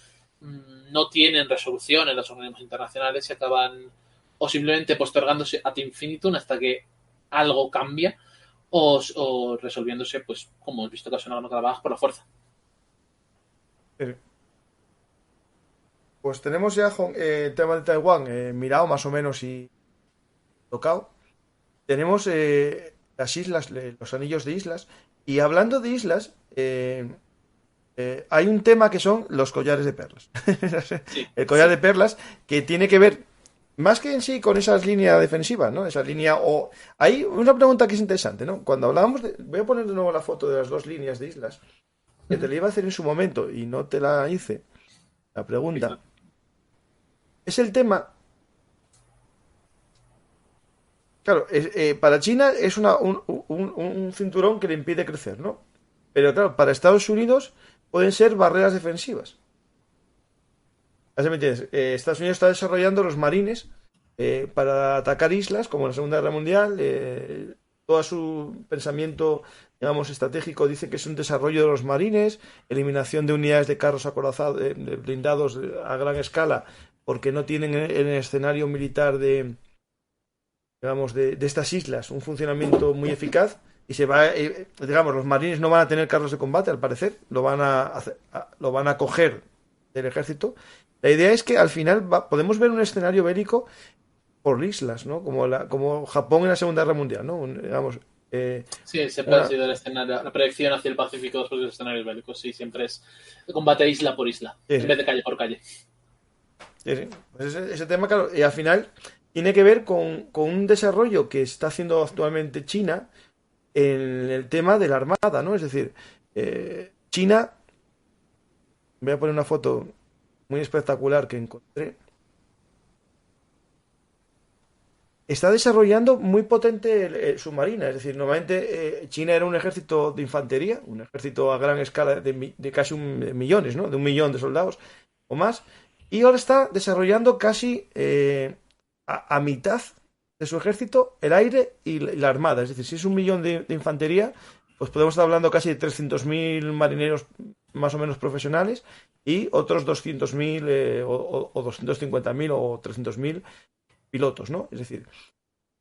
no tienen resolución en los organismos internacionales y acaban o simplemente postergándose ad infinitum hasta que algo cambia o resolviéndose, pues como hemos visto caso en Nagorno-Karabaj, por la fuerza. Pues tenemos ya el tema de Taiwán mirado más o menos y tocado. Tenemos las islas, los anillos de islas. Y hablando de islas, hay un tema que son los collares de perlas. Sí, El collar de perlas que tiene que ver más que en sí con esas líneas defensivas, ¿no? Esa línea o... Hay una pregunta que es interesante, ¿no? Cuando hablábamos de... Voy a poner de nuevo la foto de las dos líneas de islas, que te la iba a hacer en su momento y no te la hice. La pregunta es el tema... Claro, para China es un cinturón que le impide crecer, ¿no? Pero claro, para Estados Unidos pueden ser barreras defensivas. ¿Así me entiendes? Estados Unidos está desarrollando los marines para atacar islas, como en la Segunda Guerra Mundial. Todo su pensamiento, digamos, estratégico dice que es un desarrollo de los marines, eliminación de unidades de carros acorazados, de blindados a gran escala, porque no tienen en el escenario militar de, digamos, de estas islas un funcionamiento muy eficaz. Y se va, digamos, los marines no van a tener carros de combate, al parecer, lo van a coger del ejército. La idea es que al final podemos ver un escenario bélico por islas, ¿no? Como Japón en la Segunda Guerra Mundial, ¿no? Digamos, sí, siempre ha sido el escenario, la proyección hacia el Pacífico después de los escenarios bélicos. Sí, siempre es combate isla por isla, sí, en vez de calle por calle. sí. Pues ese tema, claro, y al final tiene que ver con un desarrollo que está haciendo actualmente China en el tema de la armada, ¿no? Es decir, China, voy a poner una foto muy espectacular que encontré. Está desarrollando muy potente submarina, es decir, normalmente China era un ejército de infantería, un ejército a gran escala de casi millones, ¿no? De 1 millón de soldados o más, y ahora está desarrollando casi a mitad de su ejército el aire y la armada, es decir, si es 1 millón de infantería, pues podemos estar hablando casi de 300.000 marineros más o menos profesionales y otros 200.000 o 250.000 o 300.000 pilotos, ¿no? Es decir,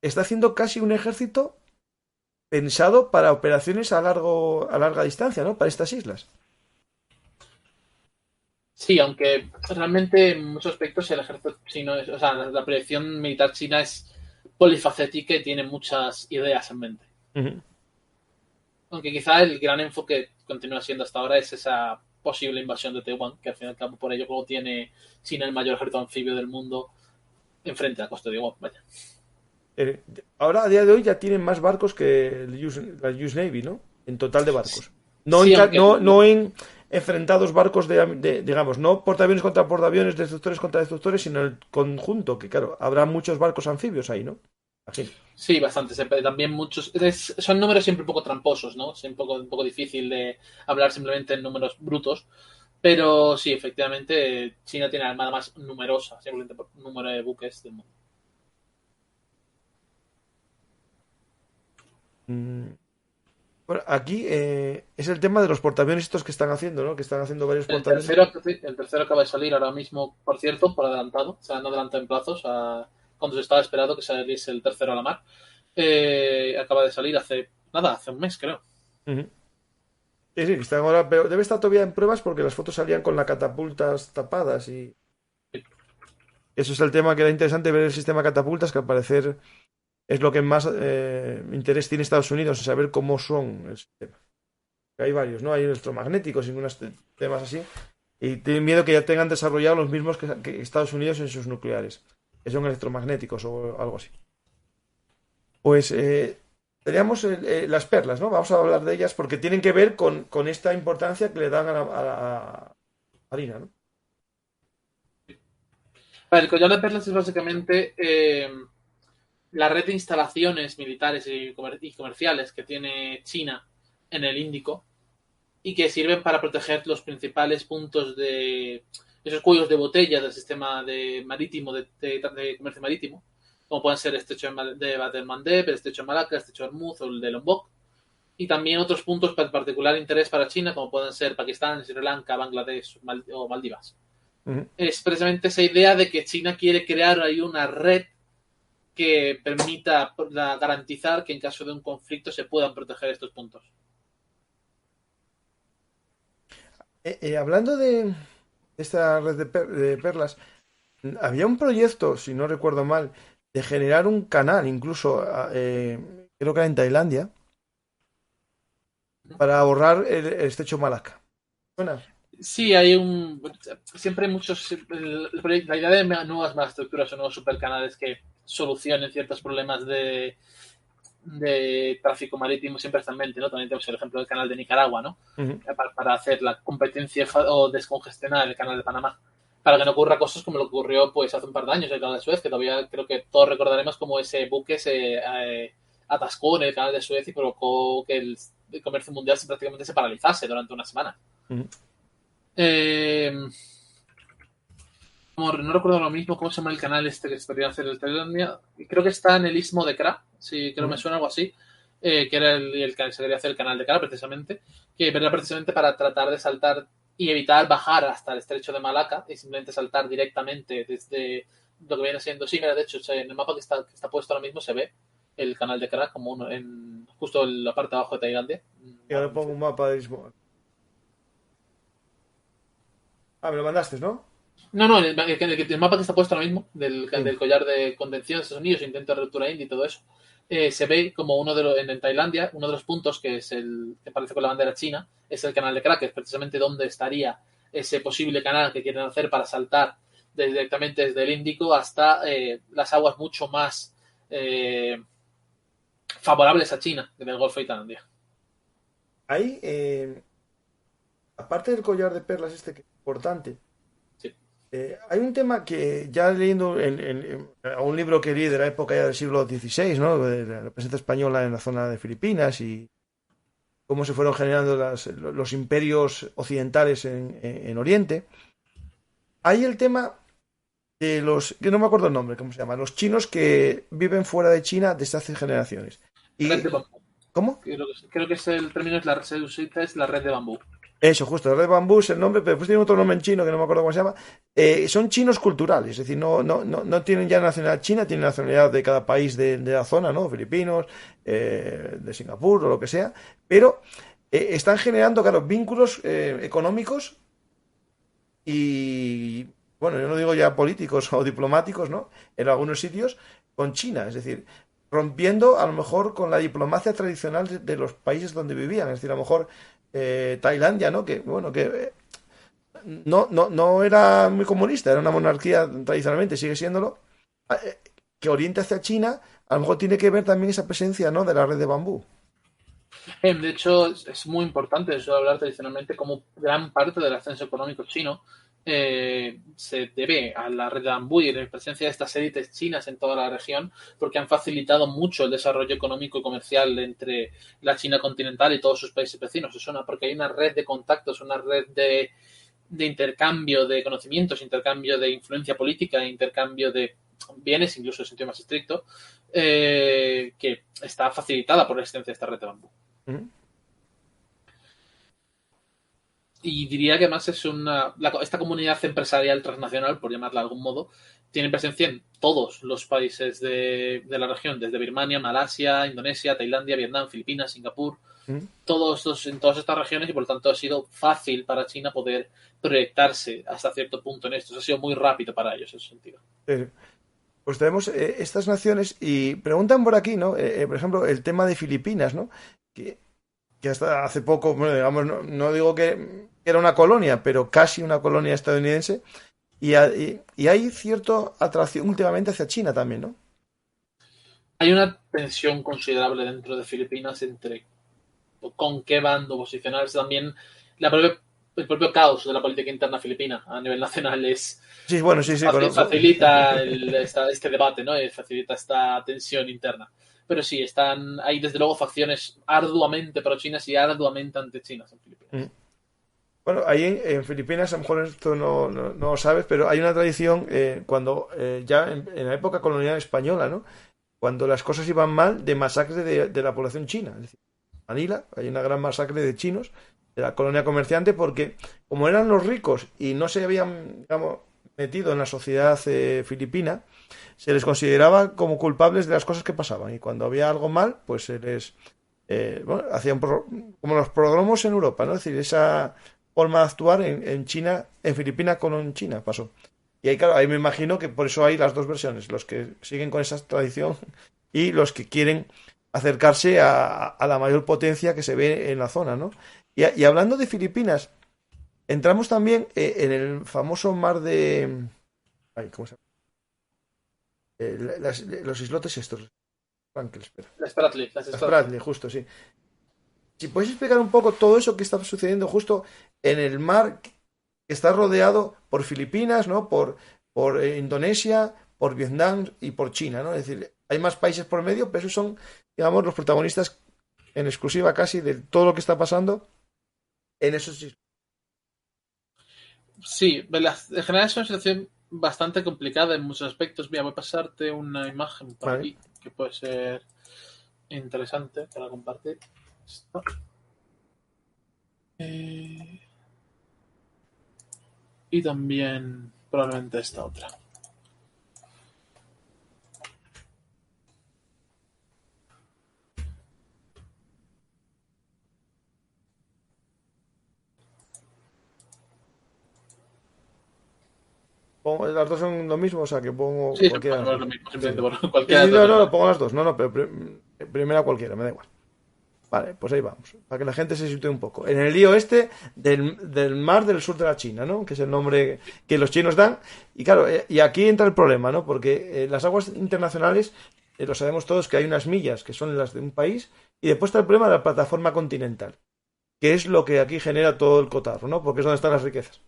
está haciendo casi un ejército pensado para operaciones a larga distancia, ¿no? Para estas islas. Sí, aunque realmente en muchos aspectos el ejército chino es, o sea, la proyección militar china es polifacética y tiene muchas ideas en mente. Uh-huh. Aunque quizá el gran enfoque continúa siendo hasta ahora es esa posible invasión de Taiwán, que al fin y al cabo por ello luego tiene China el mayor ejército anfibio del mundo enfrente a la costa de Taiwán, vaya. Ahora, a día de hoy, ya tienen más barcos que la US Navy, ¿no? En total de barcos. No Sí, en, aunque no en enfrentados barcos digamos, no portaaviones contra portaaviones, destructores contra destructores, sino el conjunto, que claro, habrá muchos barcos anfibios ahí, ¿no? Imagino. sí, bastante. También muchos. Son números siempre un poco tramposos, ¿no? Es un poco difícil de hablar simplemente en números brutos. Pero sí, efectivamente, China tiene la armada más numerosa, simplemente por número de buques del mundo. Mm, Bueno, aquí es el tema de los portaaviones estos que están haciendo, ¿no? Que están haciendo varios portaaviones. El tercero acaba de salir ahora mismo, por cierto, por adelantado. Se han adelantado en plazos cuando se estaba esperando que saliese el tercero a la mar. Acaba de salir hace un mes, creo. Ujú. Sí, sí, que están ahora, pero debe estar todavía en pruebas porque las fotos salían con las catapultas tapadas y eso es el tema que era interesante ver el sistema catapultas, que al parecer es lo que más interés tiene Estados Unidos en saber cómo son el sistema. Hay varios, ¿no? Hay electromagnéticos y unos temas así. Y tienen miedo que ya tengan desarrollado los mismos que Estados Unidos en sus nucleares, que son electromagnéticos o algo así. Pues teníamos las perlas, ¿no? Vamos a hablar de ellas porque tienen que ver con esta importancia que le dan a la harina, ¿no? El collar de perlas es básicamente la red de instalaciones militares y comerciales que tiene China en el Índico y que sirven para proteger los principales puntos de esos cuellos de botella del sistema marítimo de comercio marítimo, como pueden ser el estrecho de Bab el Mandeb, el estrecho de Malaca, el estrecho de Hormuz o el de Lombok, y también otros puntos de particular interés para China, como pueden ser Pakistán, Sri Lanka, Bangladesh o Maldivas. Ujú. Es precisamente esa idea de que China quiere crear ahí una red que permita garantizar que en caso de un conflicto se puedan proteger estos puntos. Hablando de esta red de perlas, había un proyecto, si no recuerdo mal, de generar un canal, incluso creo que era en Tailandia, para ahorrar el estrecho Malaca. ¿Suena? Sí, siempre hay muchos. La idea de nuevas megaestructuras o nuevos supercanales que solucionen ciertos problemas de tráfico marítimo siempre está en mente, ¿no? También tenemos el ejemplo del canal de Nicaragua, ¿no? Para hacer la competencia o descongestionar el canal de Panamá, para que no ocurra cosas como lo que ocurrió pues hace un par de años en el canal de Suez, que todavía creo que todos recordaremos como ese buque se atascó en el canal de Suez y provocó que el comercio mundial prácticamente se paralizase durante una semana. No recuerdo lo mismo, ¿cómo se llama el canal este que se podría hacer el Tailandia? Creo que está en el Istmo de Kra, sí, creo que me suena algo así, que era el que se quería hacer el canal de Kra precisamente, que era precisamente para tratar de saltar y evitar bajar hasta el estrecho de Malaca y simplemente saltar directamente desde lo que viene siendo, sí, mira, de hecho, en el mapa que está puesto ahora mismo se ve el canal de Kra como uno justo en la parte de abajo de Tailandia. Y ahora pongo un mapa de Lisboa. Me lo mandaste, ¿no? No, el mapa que está puesto ahora mismo del collar de contención de Estados Unidos, intento de ruptura indie y todo eso, se ve como en Tailandia, uno de los puntos que es el que aparece con la bandera china, es el canal de Kra, que es precisamente donde estaría ese posible canal que quieren hacer para saltar directamente desde el Índico hasta las aguas mucho más favorables a China, en el Golfo de Tailandia. Ahí, aparte del collar de perlas que es importante, hay un tema que ya leyendo en un libro que leí de la época ya del siglo XVI, ¿no? De la presencia española en la zona de Filipinas y cómo se fueron generando los imperios occidentales en Oriente. Hay el tema de que no me acuerdo el nombre, ¿cómo se llama? Los chinos que viven fuera de China desde hace generaciones. ¿Cómo? Creo que el término se usa la red de bambú. Eso, justo, la red de bambú es el nombre, pero después tiene otro nombre en chino que no me acuerdo cómo se llama. Son chinos culturales, es decir, no tienen ya nacionalidad china, tienen nacionalidad de cada país de la zona, ¿no? Filipinos, de Singapur o lo que sea, pero están generando, claro, vínculos económicos y, bueno, yo no digo ya políticos o diplomáticos, ¿no? En algunos sitios con China, es decir, rompiendo a lo mejor con la diplomacia tradicional de los países donde vivían, es decir, a lo mejor Tailandia, ¿no? Que bueno, que no era muy comunista, era una monarquía tradicionalmente, sigue siéndolo, que orienta hacia China, a lo mejor tiene que ver también esa presencia, ¿no? De la red de bambú. De hecho, es muy importante eso de hablar tradicionalmente como gran parte del ascenso económico chino se debe a la red de bambú y a la presencia de estas élites chinas en toda la región, porque han facilitado mucho el desarrollo económico y comercial entre la China continental y todos sus países vecinos. Porque hay una red de contactos, una red de intercambio de conocimientos, intercambio de influencia política, intercambio de bienes, incluso en sentido más estricto, que está facilitada por la existencia de esta red de bambú. Y diría que además es esta comunidad empresarial transnacional, por llamarla de algún modo, tiene presencia en todos los países de la región, desde Birmania, Malasia, Indonesia, Tailandia, Vietnam, Filipinas, Singapur, en todas estas regiones, y por lo tanto ha sido fácil para China poder proyectarse hasta cierto punto en esto. Ha sido muy rápido para ellos en ese sentido. Pues tenemos estas naciones y preguntan por aquí, ¿no? Por ejemplo, el tema de Filipinas, ¿no? Que hasta hace poco, bueno, digamos, no digo que era una colonia, pero casi una colonia estadounidense, y hay cierta atracción últimamente hacia China también, ¿no? Hay una tensión considerable dentro de Filipinas entre con qué bando posicionarse. También el propio caos de la política interna filipina a nivel nacional facilita este debate, ¿no? Facilita esta tensión interna. Pero sí, hay desde luego facciones arduamente pro-chinas y arduamente anti-chinas en Filipinas. Bueno, ahí en Filipinas, a lo mejor esto no lo sabes, pero hay una tradición cuando ya en la época colonial española, ¿no? Cuando las cosas iban mal, de masacre de la población china. Es decir, en Manila hay una gran masacre de chinos de la colonia comerciante porque como eran los ricos y no se habían, digamos, metido en la sociedad filipina, se les consideraba como culpables de las cosas que pasaban y cuando había algo mal, pues se les hacían como los prodromos en Europa, ¿no? Es decir, esa forma de actuar en China, en Filipinas con en China pasó. Y ahí, claro, ahí me imagino que por eso hay las dos versiones, los que siguen con esa tradición y los que quieren acercarse a la mayor potencia que se ve en la zona, ¿no? Y hablando de Filipinas, Entramos también en el famoso mar de... Ay, ¿cómo se llama? Los islotes estos. Frankel, espera. Las Las Spratly. Bradley, justo, sí. Si puedes explicar un poco todo eso que está sucediendo justo en el mar que está rodeado por Filipinas, ¿no? Por Indonesia, por Vietnam y por China, ¿no? Es decir, hay más países por medio, pero esos son, digamos, los protagonistas en exclusiva casi de todo lo que está pasando en esos islotes. Sí, en general es una situación bastante complicada en muchos aspectos. Mira, voy a pasarte una imagen por Vale. aquí que puede ser interesante para compartir. Esto. Eh, y también probablemente esta otra. Las dos son lo mismo, o sea, que pongo Sí, se cualquiera de puede las ver dos. lo mismo, Sí, simplemente sí. por Sí, cualquiera sí, de las no, dos. no, pongo las dos. No, no, pero primera cualquiera, me da igual. Vale, pues ahí vamos, para que la gente se sitúe un poco. En el río este del mar del sur de la China, ¿no? Que es el nombre que los chinos dan. Y claro, y aquí entra el problema, ¿no? Porque las aguas internacionales, lo sabemos todos que hay unas millas que son las de un país, y después está el problema de la plataforma continental, que es lo que aquí genera todo el cotarro, ¿no? Porque es donde están las riquezas.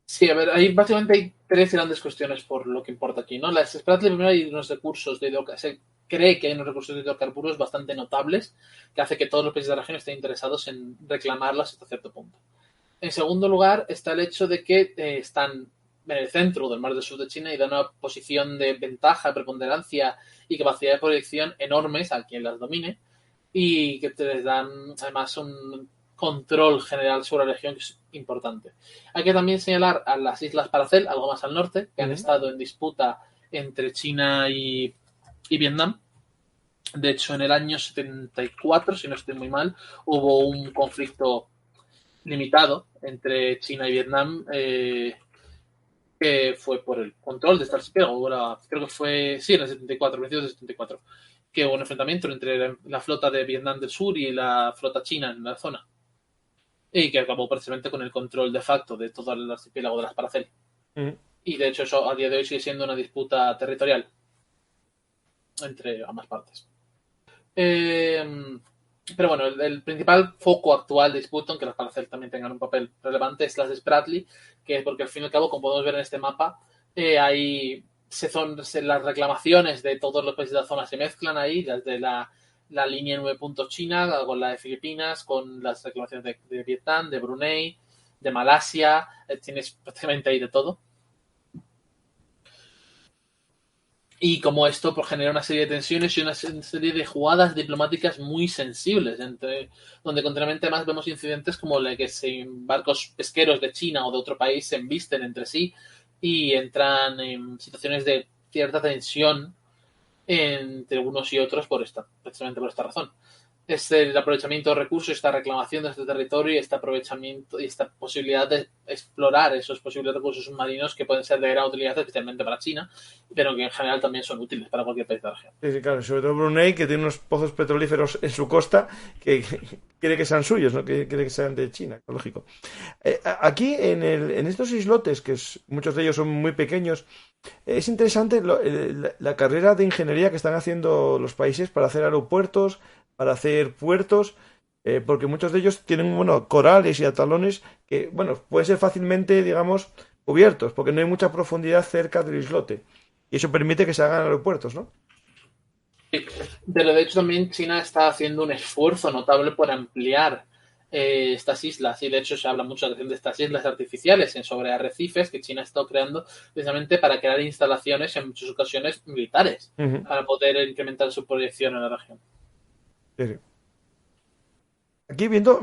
Sí, a ver, básicamente hay tres grandes cuestiones por lo que importa aquí, ¿no? Las Spratly, primero hay unos recursos de se cree que hay unos recursos de hidrocarburos bastante notables que hace que todos los países de la región estén interesados en reclamarlas hasta cierto punto. En segundo lugar está el hecho de que están en el centro del mar del sur de China y dan una posición de ventaja, preponderancia y capacidad de proyección enormes a quien las domine y que te les dan además un control general sobre la región que es importante. Hay que también señalar a las Islas Paracel, algo más al norte, que han estado en disputa entre China y Vietnam. De hecho, en el año 74, si no estoy muy mal, hubo un conflicto limitado entre China y Vietnam que fue por el control de este archipiélago. Creo que fue, sí, en el 74, principios del 74, que hubo un enfrentamiento entre la flota de Vietnam del Sur y la flota china en la zona. Y que acabó precisamente con el control de facto de todo el archipiélago de las Paracel. Mm. Y de hecho eso a día de hoy sigue siendo una disputa territorial entre ambas partes. Pero bueno, el principal foco actual de disputa, aunque las Paracel también tengan un papel relevante, es las de Spratly, que es porque al fin y al cabo, como podemos ver en este mapa, ahí las reclamaciones de todos los países de la zona se mezclan ahí, desde la línea 9 puntos China, con la de Filipinas, con las reclamaciones de Vietnam, de Brunei, de Malasia, tienes prácticamente ahí de todo. Y como esto pues, genera una serie de tensiones y una serie de jugadas diplomáticas muy sensibles, donde continuamente más vemos incidentes como el que barcos pesqueros de China o de otro país se embisten entre sí y entran en situaciones de cierta tensión entre unos y otros precisamente por esta razón. Es el aprovechamiento de recursos, esta reclamación de este territorio y este aprovechamiento y esta posibilidad de explorar esos posibles recursos submarinos que pueden ser de gran utilidad, especialmente para China, pero que en general también son útiles para cualquier país de la región. Sí, sí, claro, sobre todo Brunei, que tiene unos pozos petrolíferos en su costa que quiere que sean suyos, no que quiere que sean de China, lógico. Aquí, en estos islotes, muchos de ellos son muy pequeños, es interesante la carrera de ingeniería que están haciendo los países para hacer aeropuertos, para hacer puertos, porque muchos de ellos tienen, bueno, corales y atolones que, bueno, pueden ser fácilmente, digamos, cubiertos, porque no hay mucha profundidad cerca del islote. Y eso permite que se hagan aeropuertos, ¿no? Pero de hecho también China está haciendo un esfuerzo notable por ampliar estas islas y de hecho se habla mucho de estas islas artificiales sobre arrecifes que China ha estado creando precisamente para crear instalaciones en muchas ocasiones militares Ujú. para poder incrementar su proyección en la región. Sí, sí. Aquí viendo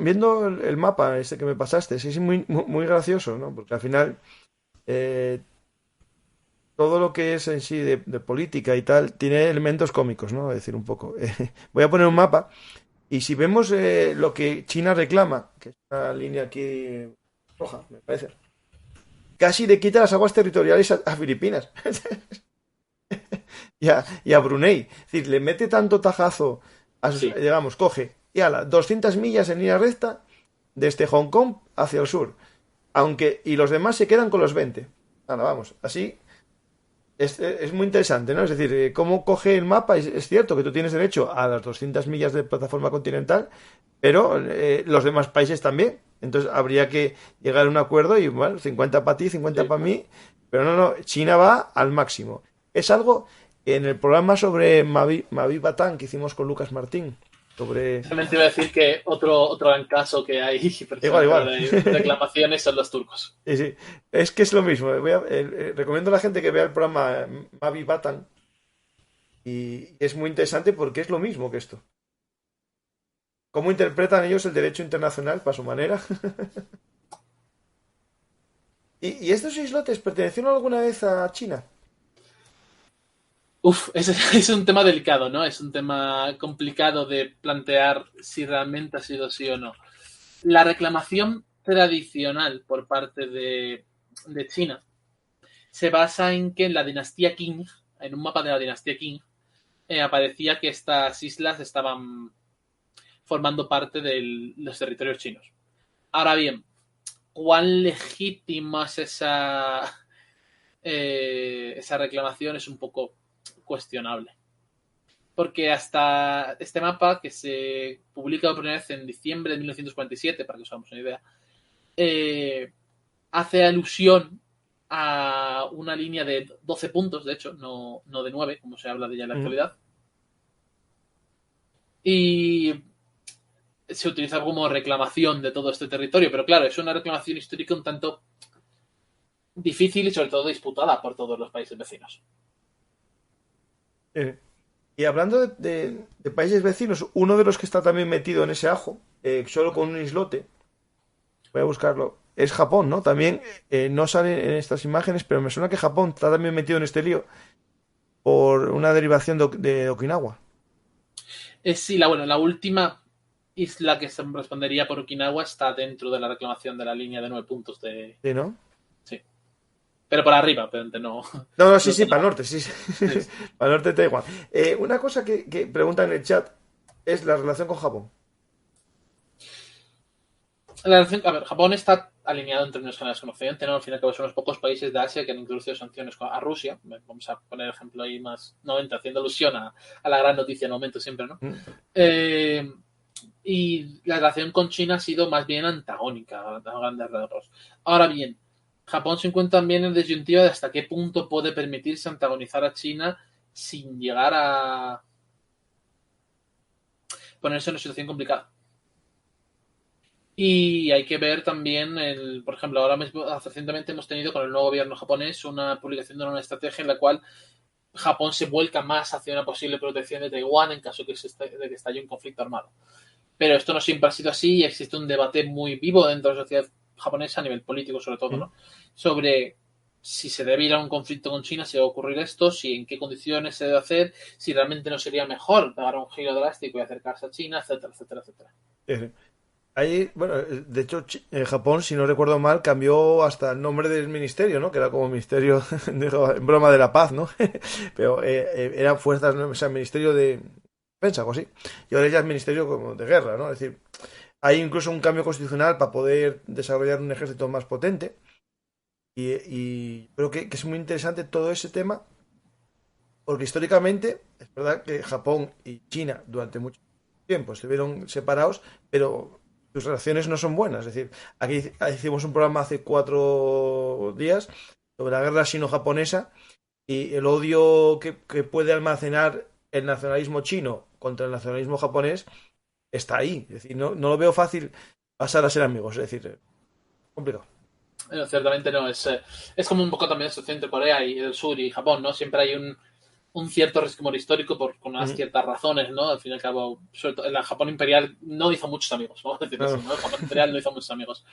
el mapa este que me pasaste, sí, es muy gracioso, ¿no? Porque al final eh, todo lo que es en sí de política y tal tiene elementos cómicos, ¿no? Es decir, un poco. Voy a poner un mapa y si vemos lo que China reclama, que es una línea aquí roja, me parece, casi le quita las aguas territoriales a Filipinas y a Brunei. Es decir, le mete tanto tajazo, Sí. digamos, coge y ala, 200 millas en línea recta desde Hong Kong hacia el sur. Y los demás se quedan con los 20. Ahora vamos, así es muy interesante, ¿no? Es decir, cómo coge el mapa, es cierto que tú tienes derecho a las 200 millas de plataforma continental, pero los demás países también. Entonces habría que llegar a un acuerdo y, bueno, 50 para ti, 50 para mí, pero no, China va al máximo. Es algo que en el programa sobre Mavi Batán que hicimos con Lucas Martín, sobre... Simplemente iba a decir que otro gran caso que hay Igual. de reclamaciones son los turcos. Sí. Es que es lo mismo. Recomiendo a la gente que vea el programa Mavi Batán y es muy interesante porque es lo mismo que esto. ¿Cómo interpretan ellos el derecho internacional para su manera? ¿Y estos islotes pertenecieron alguna vez a China? Es un tema delicado, ¿no? Es un tema complicado de plantear si realmente ha sido así o no. La reclamación tradicional por parte de China se basa en que en la dinastía Qing, en un mapa de la dinastía Qing, aparecía que estas islas estaban formando parte de los territorios chinos. Ahora bien, ¿cuán legítima es esa reclamación? Es un poco cuestionable. Porque hasta este mapa, que se publica por primera vez en diciembre de 1947, para que os hagamos una idea, hace alusión a una línea de 12 puntos, de hecho, no de 9, como se habla de ella en la actualidad. Y se utiliza como reclamación de todo este territorio, pero claro, es una reclamación histórica un tanto difícil y sobre todo disputada por todos los países vecinos. Y hablando de países vecinos, uno de los que está también metido en ese ajo, solo con un islote, voy a buscarlo, es Japón, ¿no? También no sale en estas imágenes, pero me suena que Japón está también metido en este lío por una derivación de Okinawa. Sí, la última isla que se respondería por Okinawa está dentro de la reclamación de la línea de 9 puntos de... Sí, ¿no? Sí. Pero por arriba, pero no... No, sí, para el norte, sí. Para el norte de Taiwán. Una cosa que pregunta en el chat es la relación con Japón. A ver, Japón está alineado en términos generales con Occidente, ¿no? Al fin y al cabo son los pocos países de Asia que han introducido sanciones a Rusia. Vamos a poner el ejemplo ahí más 90, haciendo alusión a la gran noticia en el momento siempre, ¿no? Y la relación con China ha sido más bien antagónica a grandes rasgos. Ahora bien, Japón se encuentra también en disyuntiva de hasta qué punto puede permitirse antagonizar a China sin llegar a ponerse en una situación complicada. Y hay que ver también, por ejemplo, ahora mismo, recientemente hemos tenido con el nuevo gobierno japonés una publicación de una estrategia en la cual Japón se vuelca más hacia una posible protección de Taiwán en caso de que estalle un conflicto armado. Pero esto no siempre ha sido así y existe un debate muy vivo dentro de la sociedad japonesa a nivel político sobre todo, ¿no? Sobre si se debe ir a un conflicto con China, si va a ocurrir esto, si en qué condiciones se debe hacer, si realmente no sería mejor dar un giro drástico y acercarse a China, etcétera, etcétera, etcétera. Ahí, bueno, de hecho, Japón, si no recuerdo mal, cambió hasta el nombre del ministerio, ¿no? Que era como Ministerio, en broma, de la Paz, ¿no? Pero eran fuerzas, ¿no? O sea, Ministerio de Defensa, algo así. Y ahora ya es Ministerio como de Guerra, ¿no? Es decir, hay incluso un cambio constitucional para poder desarrollar un ejército más potente. Y creo que es muy interesante todo ese tema, porque hicistóricamente es verdad que Japón y China durante mucho tiempo estuvieron separados, pero sus relaciones no son buenas. Es decir, aquí hicimos un programa hace 4 días sobre la guerra sino-japonesa y el odio que puede almacenar el nacionalismo chino contra el nacionalismo japonés está ahí. Es decir, no lo veo fácil pasar a ser amigos. Es decir, complicado. Ciertamente no, es como un poco también la situación entre Corea y el sur y Japón, ¿no? Siempre hay un cierto resquemor histórico con unas ciertas razones, ¿no? Al fin y al cabo, sobre todo, el Japón imperial no hizo muchos amigos, vamos a decir eso, ¿no? El Japón imperial no hizo muchos amigos.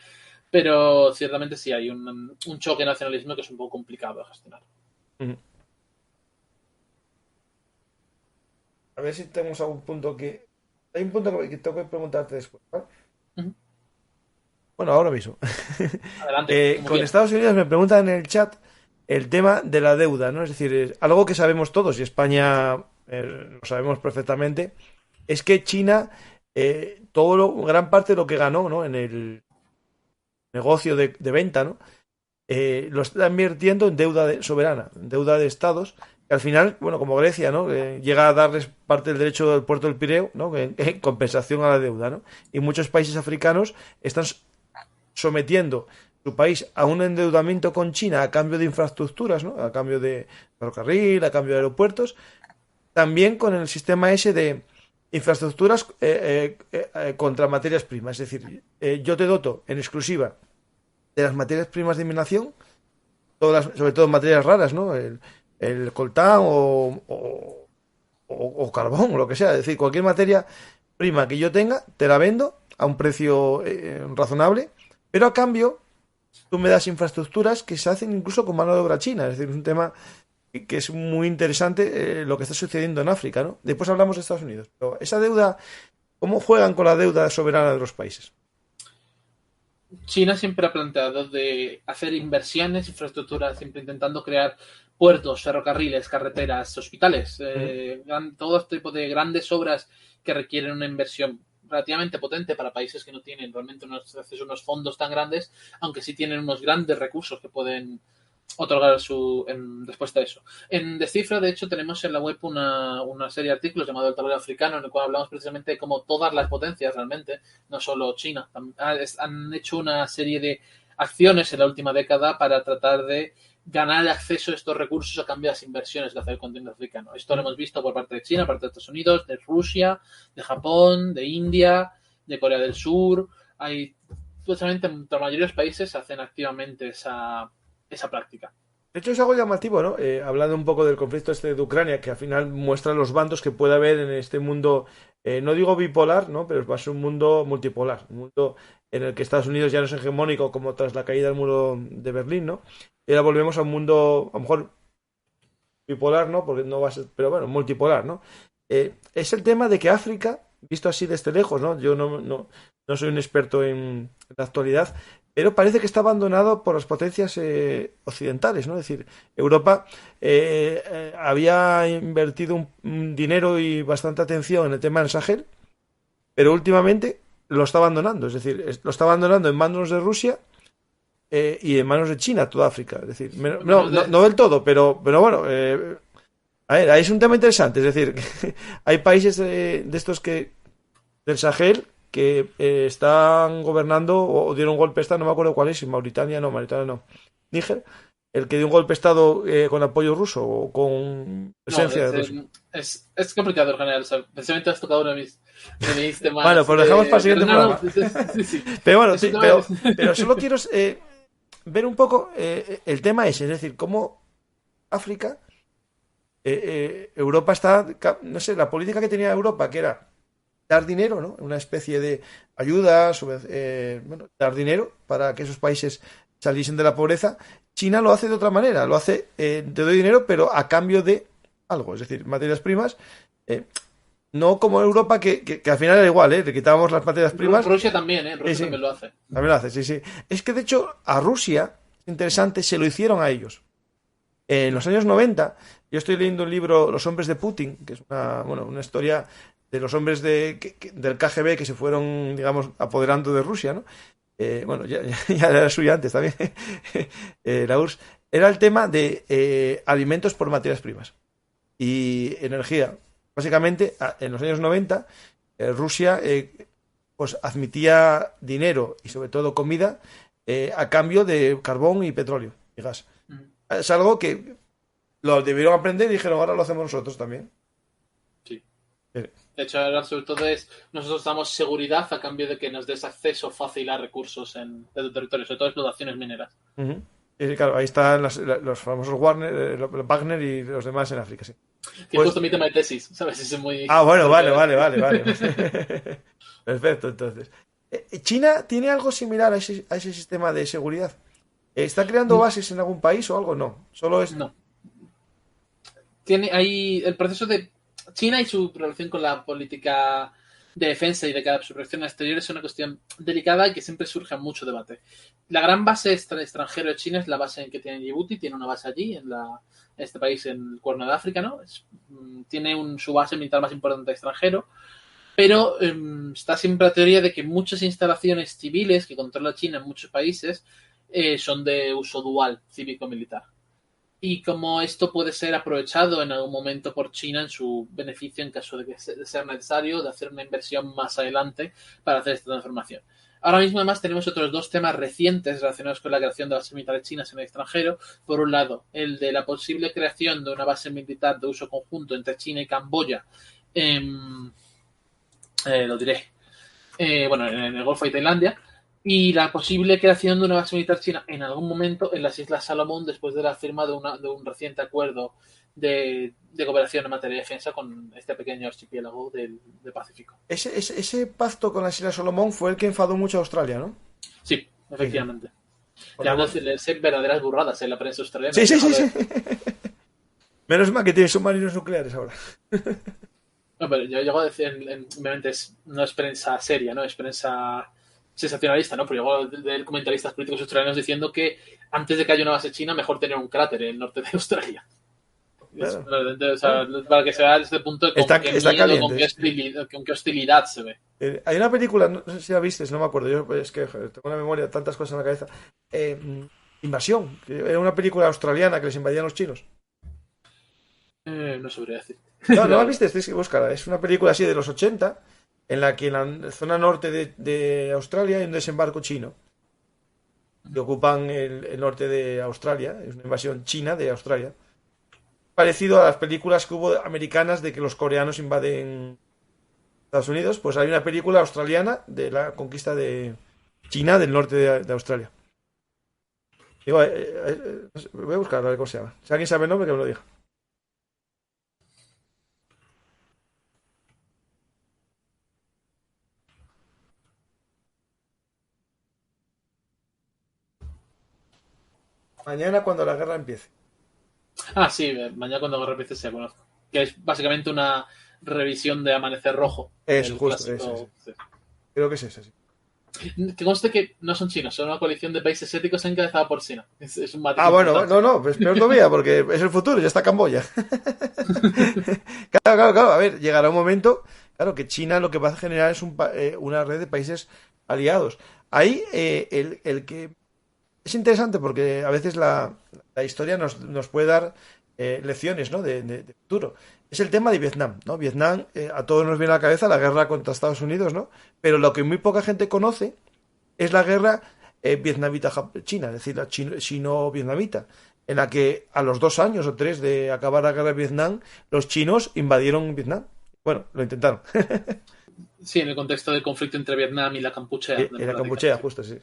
Pero ciertamente sí hay un choque de nacionalismo que es un poco complicado de gestionar. A ver si tenemos algún punto que... Hay un punto que tengo que preguntarte después, ¿vale? Bueno, ahora mismo. Adelante. Con quieras. Estados Unidos me preguntan en el chat el tema de la deuda, ¿no? Es decir, es algo que sabemos todos y España lo sabemos perfectamente, es que China gran parte de lo que ganó, ¿no? En el negocio de venta, ¿no? Lo está invirtiendo en soberana, en deuda de estados, que al final, bueno, como Grecia, ¿no? Llega a darles parte del derecho del puerto del Pireo, ¿no? En compensación a la deuda, ¿no? Y muchos países africanos están sometiendo su país a un endeudamiento con China a cambio de infraestructuras, ¿no? A cambio de ferrocarril, a cambio de aeropuertos, también con el sistema ese de infraestructuras contra materias primas. Es decir, yo te doto en exclusiva de las materias primas de mi nación, sobre todo materias raras, ¿no? El coltán o carbón o lo que sea. Es decir, cualquier materia prima que yo tenga, te la vendo a un precio razonable, pero a cambio tú me das infraestructuras que se hacen incluso con mano de obra china. Es decir, un tema que es muy interesante lo que está sucediendo en África, ¿no? Después hablamos de Estados Unidos. Pero esa deuda, ¿cómo juegan con la deuda soberana de los países? China siempre ha planteado de hacer inversiones, infraestructuras, siempre intentando crear puertos, ferrocarriles, carreteras, hospitales, todo este tipo de grandes obras que requieren una inversión relativamente potente para países que no tienen realmente acceso a unos fondos tan grandes, aunque sí tienen unos grandes recursos que pueden otorgar en respuesta a eso. En Descifra, de hecho, tenemos en la web una serie de artículos llamado El tablero africano, en el cual hablamos precisamente de cómo todas las potencias realmente, no solo China, han hecho una serie de acciones en la última década para tratar de ganar acceso a estos recursos a cambio de las inversiones que hace el continente africano. Esto lo hemos visto por parte de China, por parte de Estados Unidos, de Rusia, de Japón, de India, de Corea del Sur. Hay, precisamente, la mayoría de los países hacen activamente esa práctica. De hecho, es algo llamativo, ¿no? Hablando un poco del conflicto este de Ucrania, que al final muestra los bandos que puede haber en este mundo, no digo bipolar, ¿no? Pero va a ser un mundo multipolar, un mundo en el que Estados Unidos ya no es hegemónico como tras la caída del muro de Berlín, ¿no? Y ahora volvemos a un mundo, a lo mejor bipolar, ¿no? Porque no va a ser, pero bueno, multipolar, ¿no? Es el tema de que África, visto así desde lejos, ¿no? Yo no soy un experto en la actualidad, pero parece que está abandonado por las potencias occidentales, ¿no? Es decir, Europa había invertido un dinero y bastante atención en el tema del Sahel, pero últimamente lo está abandonando, es decir, lo está abandonando en manos de Rusia y en manos de China toda África. Es decir, no del todo, pero bueno, a ver, ahí es un tema interesante. Es decir, hay países de estos del Sahel que están gobernando o dieron un golpe de Estado, no me acuerdo cuál es, si Mauritania no, Níger, el que dio un golpe de Estado con apoyo ruso o con presencia de Rusia. Es complicado en general, o sea, precisamente has tocado uno de mis temas. Bueno, pues lo dejamos para el siguiente programa. Sí. Pero bueno, sí, pero solo quiero ver un poco el tema ese, es decir, cómo África, Europa está, no sé, la política que tenía Europa, que era dar dinero, ¿no? Una especie de ayuda, bueno, dar dinero para que esos países saliesen de la pobreza. China lo hace de otra manera, lo hace, te doy dinero, pero a cambio de algo, es decir, materias primas. No como Europa, que al final era igual, le quitábamos las materias primas. Rusia también, Rusia sí, también lo hace. También lo hace, sí. Es que de hecho a Rusia, interesante, se lo hicieron a ellos. En los años 90, yo estoy leyendo un libro, Los hombres de Putin, que es una historia de los hombres del KGB que se fueron, digamos, apoderando de Rusia, ¿no? Bueno, ya era suya antes también, la URSS. Era el tema de alimentos por materias primas y energía. Básicamente, en los años 90, Rusia pues admitía dinero y sobre todo comida a cambio de carbón y petróleo y gas. Es algo que lo debieron aprender y dijeron, ahora lo hacemos nosotros también. Sí. De hecho, ahora sobre todo nosotros damos seguridad a cambio de que nos des acceso fácil a recursos de tu territorio, sobre todo explotaciones mineras. Y claro, ahí están los famosos Wagner y los demás en África, sí. Que pues, justo mi tema de tesis, ¿sabes? Es muy... bueno, vale. Perfecto, entonces. ¿China tiene algo similar a ese sistema de seguridad? ¿Está creando bases en algún país o algo? No, solo es... No. Tiene ahí el proceso de China y su relación con la política de defensa y de cada su relación exterior es una cuestión delicada y que siempre surge mucho debate. La gran base extranjera de China es la base que tiene Djibouti, tiene una base allí, en este país, en el Cuerno de África, ¿no? Tiene su base militar más importante extranjero. Pero está siempre la teoría de que muchas instalaciones civiles que controla China en muchos países son de uso dual, cívico-militar. Y como esto puede ser aprovechado en algún momento por China en su beneficio en caso de que sea necesario, de hacer una inversión más adelante para hacer esta transformación. Ahora mismo, además, tenemos otros dos temas recientes relacionados con la creación de bases militares chinas en el extranjero. Por un lado, el de la posible creación de una base militar de uso conjunto entre China y Camboya. Lo diré. En el Golfo de Tailandia. Y la posible creación de una base militar china en algún momento en las Islas Salomón después de la firma de un reciente acuerdo de cooperación en materia de defensa con este pequeño archipiélago del Pacífico. Ese pacto con las Islas Solomón fue el que enfadó mucho a Australia, ¿no? Sí, efectivamente. Sí. Ya ser verdaderas burradas en la prensa australiana. Sí. Menos mal que tiene submarinos nucleares ahora. No, pero yo llego a decir, obviamente no es prensa seria, ¿no? Es prensa sensacionalista, ¿no? Pero llego a ver comentaristas políticos australianos diciendo que antes de que haya una base china, mejor tener un cráter en el norte de Australia. Claro. O sea, para que se vea desde el punto de está caliente, con qué hostilidad se ve. Hay una película, no sé si la viste, no me acuerdo, yo es que tengo una memoria, tantas cosas en la cabeza. Invasión, era una película australiana que les invadían los chinos. No sabría decir. No la viste, tienes que buscarla. Es una película así de los 80, en la que en la zona norte de Australia hay un desembarco chino. Y ocupan el norte de Australia, es una invasión china de Australia. Parecido a las películas que hubo americanas de que los coreanos invaden Estados Unidos, pues hay una película australiana de la conquista de China del norte de Australia. Digo, voy a buscar a ver cómo se llama. Si alguien sabe el nombre, que me lo diga. Mañana cuando la guerra empiece. Sí, mañana cuando repite se conozco. Que es básicamente una revisión de Amanecer Rojo. Eso, justo, eso. Sí. Creo que es eso, sí. Que conste que no son chinos, son una coalición de países éticos encabezada por China. Es un matiz bueno, no, pues peor todavía, porque es el futuro, ya está Camboya. Claro, a ver, llegará un momento, claro, que China lo que va a generar es una red de países aliados. Ahí, el que es interesante porque a veces la historia nos puede dar lecciones, ¿no? de futuro. Es el tema de Vietnam, ¿no? Vietnam, a todos nos viene a la cabeza la guerra contra Estados Unidos, ¿no? Pero lo que muy poca gente conoce es la guerra vietnamita-china, es decir, la chino-vietnamita, en la que a los 2 años o 3 de acabar la guerra de Vietnam, los chinos invadieron Vietnam. Bueno, lo intentaron. Sí, en el contexto del conflicto entre Vietnam y la Kampuchea. Y la Kampuchea, justo, sí.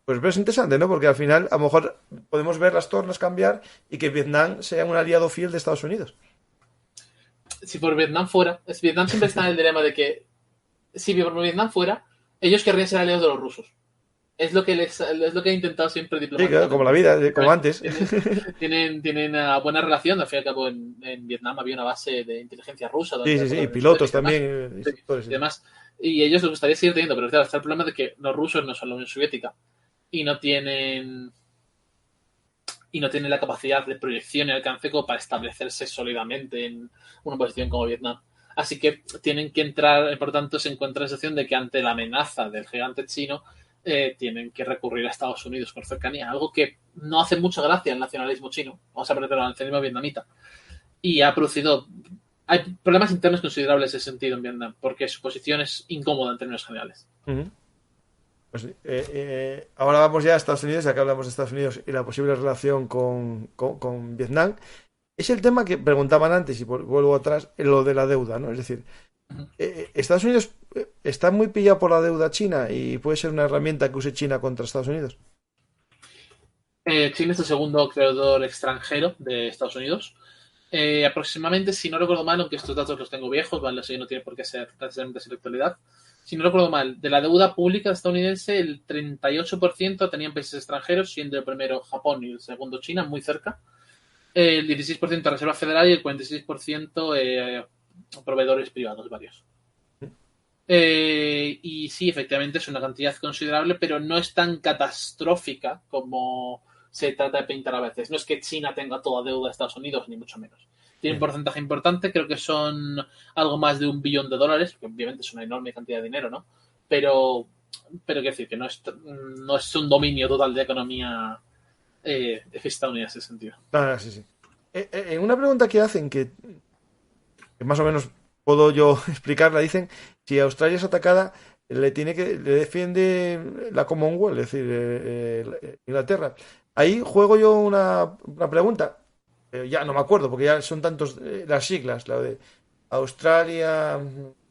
Pues es interesante, ¿no? Porque al final a lo mejor podemos ver las tornas cambiar y que Vietnam sea un aliado fiel de Estados Unidos. Si por Vietnam fuera, Vietnam siempre está en el dilema de que si por Vietnam fuera, ellos querrían ser aliados de los rusos. Es lo que he intentado siempre diplomáticamente. Sí, claro, como la vida, como antes. Tienen una buena relación. Al fin y al cabo, en Vietnam había una base de inteligencia rusa. Sí, y pilotos también. Y demás. Y ellos les gustaría seguir teniendo, pero claro, está el problema de que los rusos no son la Unión Soviética y no tienen la capacidad de proyección y alcance como para establecerse sólidamente en una posición como Vietnam. Así que tienen que entrar, por tanto, se encuentra la sensación de que ante la amenaza del gigante chino tienen que recurrir a Estados Unidos por cercanía, algo que no hace mucha gracia al nacionalismo chino, vamos a perder al nacionalismo vietnamita, y hay problemas internos considerables en ese sentido en Vietnam, porque su posición es incómoda en términos generales. Uh-huh. Pues, ahora vamos ya a Estados Unidos, ya que hablamos de Estados Unidos y la posible relación con Vietnam. Es el tema que preguntaban antes, y vuelvo atrás, lo de la deuda, ¿no? Es decir, Estados Unidos está muy pillado por la deuda china y puede ser una herramienta que use China contra Estados Unidos. China es el segundo creador extranjero de Estados Unidos. Aproximadamente, si no recuerdo mal, aunque estos datos los tengo viejos, ¿vale? Así que no tiene por qué ser necesariamente de la actualidad. Si no recuerdo mal, de la deuda pública estadounidense, el 38% tenían países extranjeros, siendo el primero Japón y el segundo China, muy cerca. El 16% Reserva Federal y el 46% proveedores privados varios. Y sí, efectivamente es una cantidad considerable, pero no es tan catastrófica como se trata de pintar a veces. No es que China tenga toda deuda de Estados Unidos, ni mucho menos. Tiene un porcentaje importante, creo que son algo más de $1 billón, que obviamente es una enorme cantidad de dinero, ¿no? Pero quiero decir que no es un dominio total de economía estadounidense en ese sentido. Ah, sí, sí. Una pregunta que hacen que más o menos puedo yo explicarla, dicen, si Australia es atacada, le defiende la Commonwealth, es decir, Inglaterra. Ahí juego yo una pregunta. Ya no me acuerdo, porque ya son tantos las siglas, la de Australia,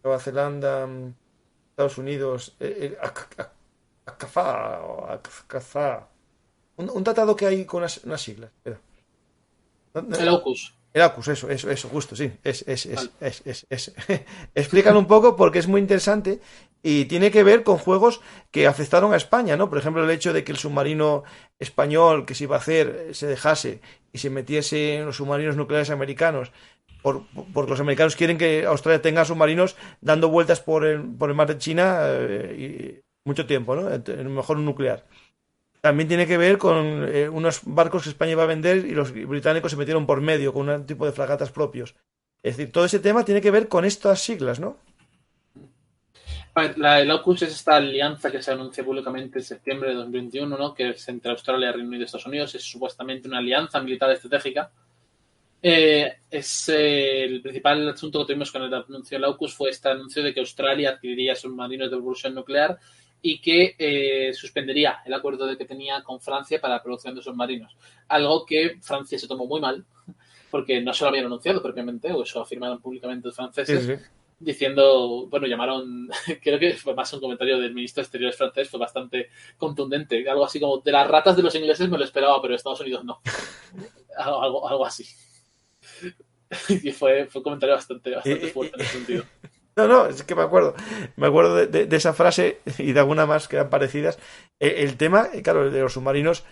Nueva Zelanda, Estados Unidos, ACFA, o ACFA. Un tratado que hay con unas siglas. Espera. El AUKUS. El AUKUS, eso, justo, sí. Vale. Explícalo un poco porque es muy interesante y tiene que ver con juegos que afectaron a España, ¿no? Por ejemplo, el hecho de que el submarino español que se iba a hacer se dejase y se metiese en los submarinos nucleares americanos, porque los americanos quieren que Australia tenga submarinos dando vueltas por el mar de China y mucho tiempo, ¿no? Mejor un nuclear. También tiene que ver con unos barcos que España iba a vender y los británicos se metieron por medio con un tipo de fragatas propios. Es decir, todo ese tema tiene que ver con estas siglas, ¿no? A ver, el AUKUS es esta alianza que se anuncia públicamente en septiembre de 2021, ¿no? Que es entre Australia, Reino Unido y Estados Unidos. Es supuestamente una alianza militar estratégica. El principal asunto que tuvimos con el anuncio del AUKUS fue este anuncio de que Australia adquiriría submarinos de propulsión nuclear y que suspendería el acuerdo que tenía con Francia para la producción de submarinos. Algo que Francia se tomó muy mal, porque no se lo habían anunciado propiamente, o eso afirmaron públicamente los franceses, Sí, sí. diciendo, bueno, llamaron, creo que fue más un comentario del ministro de Exteriores francés, fue bastante contundente, algo así como, de las ratas de los ingleses me lo esperaba, pero de Estados Unidos no. Algo así. Y fue un comentario bastante fuerte en ese sentido. No, es que me acuerdo de esa frase y de alguna más que eran parecidas. El tema, claro, de los submarinos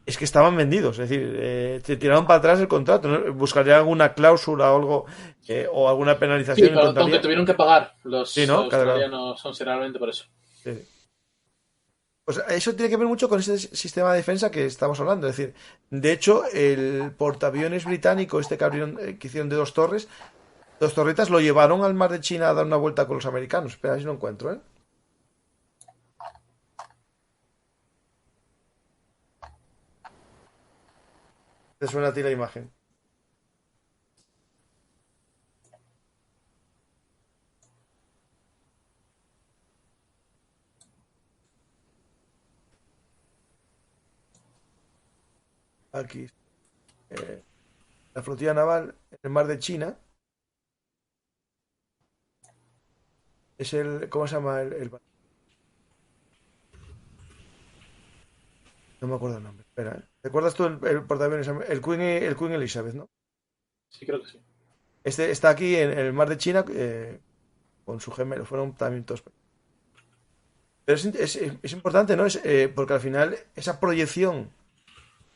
es que estaban vendidos, es decir, se tiraron para atrás el contrato, ¿no? Buscaría alguna cláusula o algo, o alguna penalización. Sí, pero aunque tuvieron que pagar los sí, ¿no? australianos considerablemente por eso. Sí. Pues eso tiene que ver mucho con ese sistema de defensa que estamos hablando. Es decir, de hecho, el portaaviones británico, que hicieron de dos torretas, lo llevaron al mar de China a dar una vuelta con los americanos. Espera, si lo encuentro, ¿eh? Te suena a ti la imagen. Aquí. Eh, la flotilla naval en el mar de China es ¿cómo se llama no me acuerdo el nombre. Espera, ¿eh? ¿Te acuerdas tú el portaaviones? El Queen Elizabeth, ¿no? Sí, creo que sí. Este está aquí en el mar de China con su gemelo. Fueron también todos. Pero es importante, ¿no? Porque al final esa proyección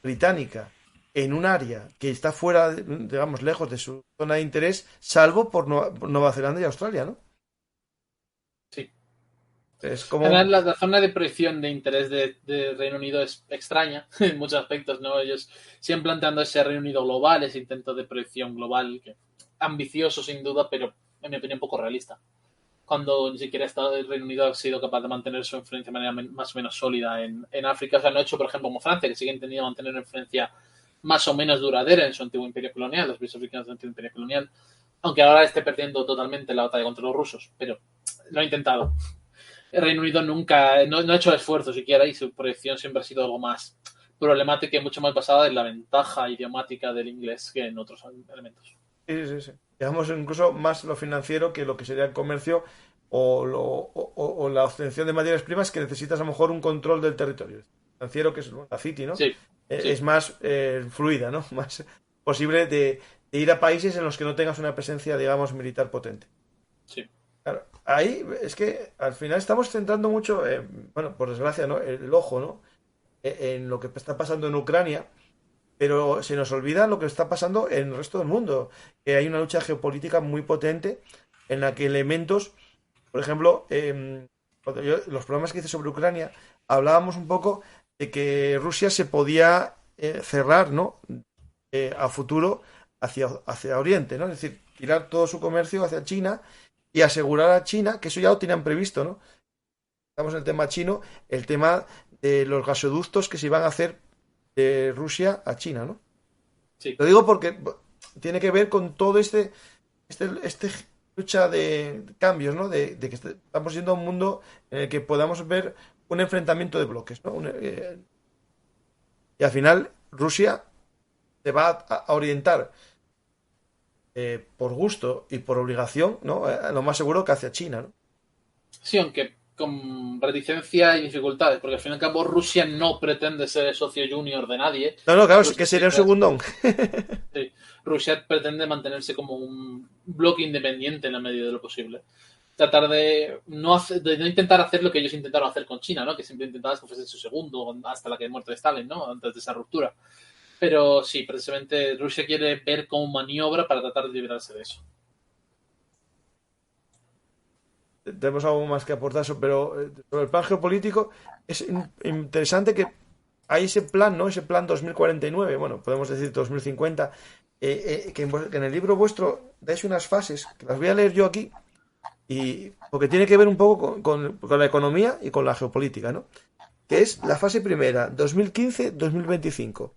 británica en un área que está fuera, digamos, lejos de su zona de interés, salvo por Nueva Zelanda y Australia, ¿no? Sí. Es como... En general, la zona de proyección de interés de Reino Unido es extraña en muchos aspectos, ¿no? Ellos siguen planteando ese Reino Unido global, ese intento de proyección global, ambicioso sin duda, pero en mi opinión poco realista. Cuando ni siquiera el Reino Unido ha sido capaz de mantener su influencia de manera más o menos sólida en África. O sea, no ha hecho, por ejemplo, como Francia, que sigue intentando mantener una influencia más o menos duradera en su antiguo imperio colonial, los países africanos del antiguo imperio colonial, aunque ahora esté perdiendo totalmente la batalla contra los rusos, pero lo ha intentado. El Reino Unido nunca, no ha hecho esfuerzo siquiera y su proyección siempre ha sido algo más problemática y mucho más basada en la ventaja idiomática del inglés que en otros elementos. Sí. Digamos, incluso más lo financiero que lo que sería el comercio o la obtención de materias primas que necesitas a lo mejor un control del territorio. Financiero, que es la City, ¿no? Sí. Es más fluida, ¿no? Más posible de ir a países en los que no tengas una presencia, digamos, militar potente. Sí. Claro, ahí es que al final estamos centrando mucho, bueno, por desgracia, ¿no? El ojo, ¿no? En lo que está pasando en Ucrania, pero se nos olvida lo que está pasando en el resto del mundo, que hay una lucha geopolítica muy potente en la que elementos, por ejemplo, los programas que hice sobre Ucrania, hablábamos un poco de que Rusia se podía cerrar, ¿no? A futuro hacia Oriente, ¿no? Es decir, tirar todo su comercio hacia China y asegurar a China, que eso ya lo tenían previsto, ¿no? Estamos en el tema chino, el tema de los gasoductos que se iban a hacer de Rusia a China, ¿no? Sí. Lo digo porque tiene que ver con todo este lucha de cambios, ¿no? De que estamos yendo a un mundo en el que podamos ver un enfrentamiento de bloques, ¿no? Y al final Rusia se va a orientar por gusto y por obligación, ¿no? Lo más seguro que hacia China, ¿no? Sí, aunque con reticencia y dificultades, porque al fin y al cabo Rusia no pretende ser el socio junior de nadie. No, claro, Rusia que sería un segundón. Sí. Rusia pretende mantenerse como un bloque independiente en la medida de lo posible. Tratar de no intentar hacer lo que ellos intentaron hacer con China, ¿no? Que siempre intentaban que fuese su segundo hasta la que muerte de Stalin, ¿no? Antes de esa ruptura. Pero sí, precisamente Rusia quiere ver como maniobra para tratar de liberarse de eso. Tenemos algo más que aportar, pero sobre el plan geopolítico es interesante que hay ese plan, ¿no? Ese plan 2049, bueno, podemos decir 2050, que en el libro vuestro dais unas fases, que las voy a leer yo aquí, porque tiene que ver un poco con la economía y con la geopolítica, ¿no? Que es la fase primera, 2015-2025,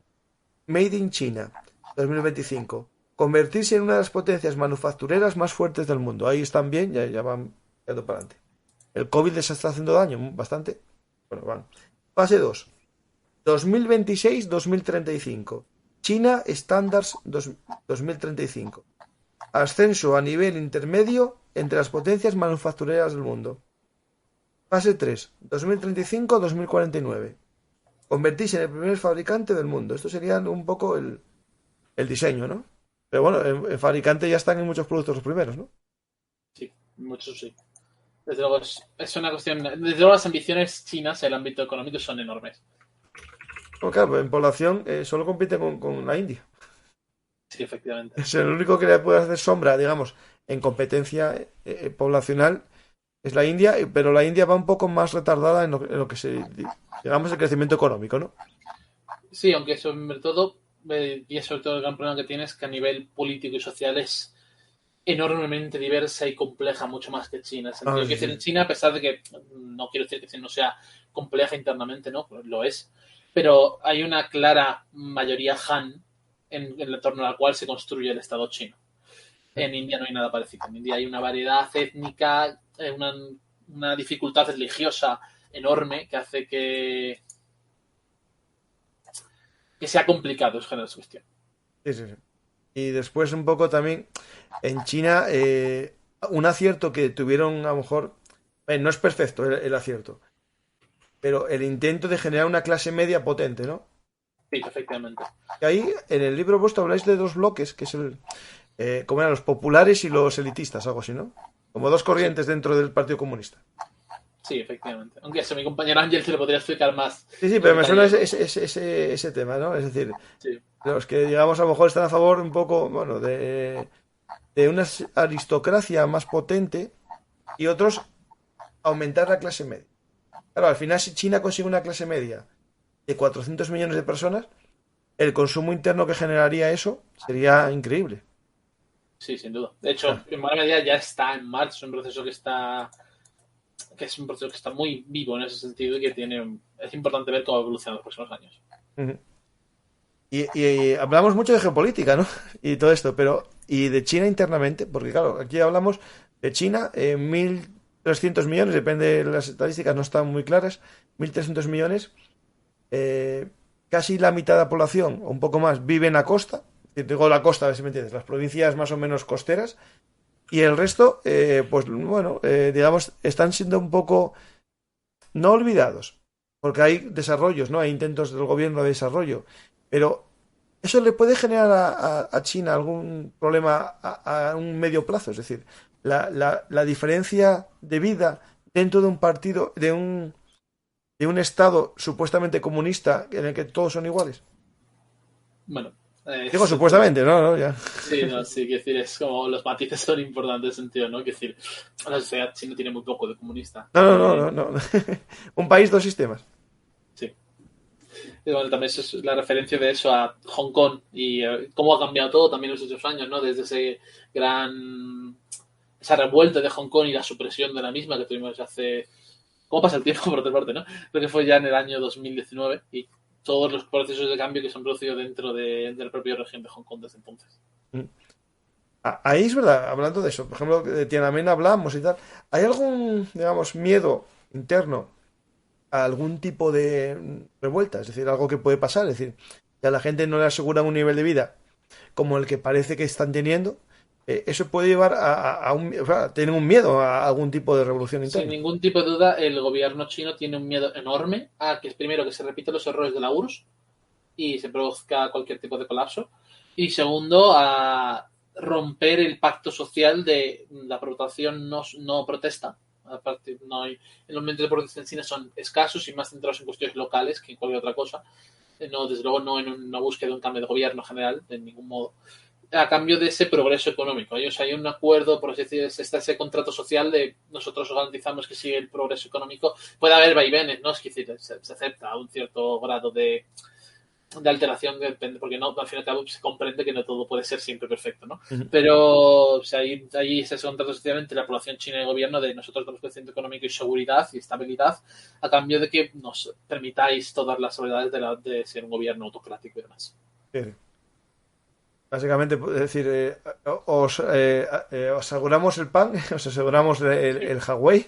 Made in China, 2025, convertirse en una de las potencias manufactureras más fuertes del mundo. Ahí están bien, ya van yendo para adelante. El COVID les está haciendo daño, bastante. Bueno, van. Fase 2, 2026-2035, China Standards 2035. Ascenso a nivel intermedio entre las potencias manufactureras del mundo. Fase 3, 2035-2049. Convertirse en el primer fabricante del mundo. Esto sería un poco el diseño, ¿no? Pero bueno, el fabricante ya están en muchos productos los primeros, ¿no? Sí, muchos sí. Desde luego es una cuestión. Desde luego las ambiciones chinas en el ámbito económico son enormes. Bueno, claro, en población solo compite con la India. Sí, efectivamente. Es el único que le puede hacer sombra, digamos, en competencia poblacional es la India, pero la India va un poco más retardada en lo que se, digamos, el crecimiento económico, ¿no? Sí, aunque sobre todo, y sobre todo el gran problema que tiene es que a nivel político y social es enormemente diversa y compleja, mucho más que China. En el sentido que en China, a pesar de que no quiero decir que no sea compleja internamente, no, lo es, pero hay una clara mayoría Han en el torno a la cual se construye el Estado chino. En India no hay nada parecido. En India hay una variedad étnica, una dificultad religiosa enorme que hace que sea complicado es generar su cuestión. Sí, sí, sí. Y después un poco también en China un acierto que tuvieron a lo mejor no es perfecto el acierto, pero el intento de generar una clase media potente, ¿no? Sí, efectivamente. Y ahí en el libro vuestro habláis de dos bloques, que es como eran los populares y los elitistas, algo así, ¿no? Como dos corrientes dentro del Partido Comunista. Sí, efectivamente. Aunque eso mi compañero Ángel se lo podría explicar más. Sí, pero me suena ese tema, ¿no? Es decir, sí. Los que, digamos, a lo mejor están a favor un poco, bueno, de una aristocracia más potente y otros aumentar la clase media. Claro, al final si China consigue una clase media de 400 millones de personas, el consumo interno que generaría eso sería increíble. Sí, sin duda. De hecho, en buena medida ya está en marcha, es un proceso que es un proceso que está muy vivo en ese sentido y que es importante ver cómo evoluciona en los próximos años. Uh-huh. Y hablamos mucho de geopolítica, ¿no? Y todo esto, pero y de China internamente, porque claro, aquí hablamos de China, 1.300 millones, depende de las estadísticas, no están muy claras, 1.300 millones, casi la mitad de la población, o un poco más, vive en la costa, digo la costa, a ver si me entiendes, las provincias más o menos costeras, y el resto, pues bueno, digamos, están siendo un poco no olvidados, porque hay desarrollos, ¿no? Hay intentos del gobierno de desarrollo, pero eso le puede generar a China algún problema a un medio plazo, es decir, la diferencia de vida dentro de un partido, de un estado supuestamente comunista en el que todos son iguales. Bueno, digo supuestamente, ¿no? Ya. Sí, no, sí, quiero decir, es como los matices son importantes en ese sentido, ¿no? Quiero decir, la sociedad china tiene muy poco de comunista. No. Un país, dos sistemas. Sí. Y bueno, también es la referencia de eso a Hong Kong y cómo ha cambiado todo también en los últimos años, ¿no? Desde esa revuelta de Hong Kong y la supresión de la misma que tuvimos hace... ¿Cómo pasa el tiempo, por otra parte, no? Creo que fue ya en el año 2019 y todos los procesos de cambio que se han producido dentro de la propia región de Hong Kong desde entonces. Ahí es verdad, hablando de eso, por ejemplo, de Tiananmen hablamos y tal. ¿Hay algún, digamos, miedo interno a algún tipo de revuelta? Es decir, algo que puede pasar, es decir, que a la gente no le aseguran un nivel de vida como el que parece que están teniendo, eso puede llevar o sea, tienen un miedo a algún tipo de revolución Sin interna. ningún tipo de duda, el gobierno chino tiene un miedo enorme a que, primero, que se repiten los errores de la URSS y se produzca cualquier tipo de colapso. Y segundo, a romper el pacto social de la protección no protesta. Aparte, no hay, en los medios de protesta en China son escasos y más centrados en cuestiones locales que en cualquier otra cosa. No, desde luego no en una búsqueda de un cambio de gobierno general, de ningún modo. A cambio de ese progreso económico. Ellos hay un acuerdo, por así decirlo, está ese contrato social de nosotros garantizamos que sigue el progreso económico. Puede haber vaivenes, ¿no? Es decir, se acepta un cierto grado de alteración, depende, porque no, al fin y al cabo se comprende que no todo puede ser siempre perfecto, ¿no? Ujú. Pero o sea, ahí ese contrato social entre la población china y el gobierno de nosotros damos crecimiento económico y seguridad y estabilidad a cambio de que nos permitáis todas las seguridades de ser un gobierno autocrático y demás. Sí. Básicamente, es decir, os aseguramos el pan, os aseguramos el Huawei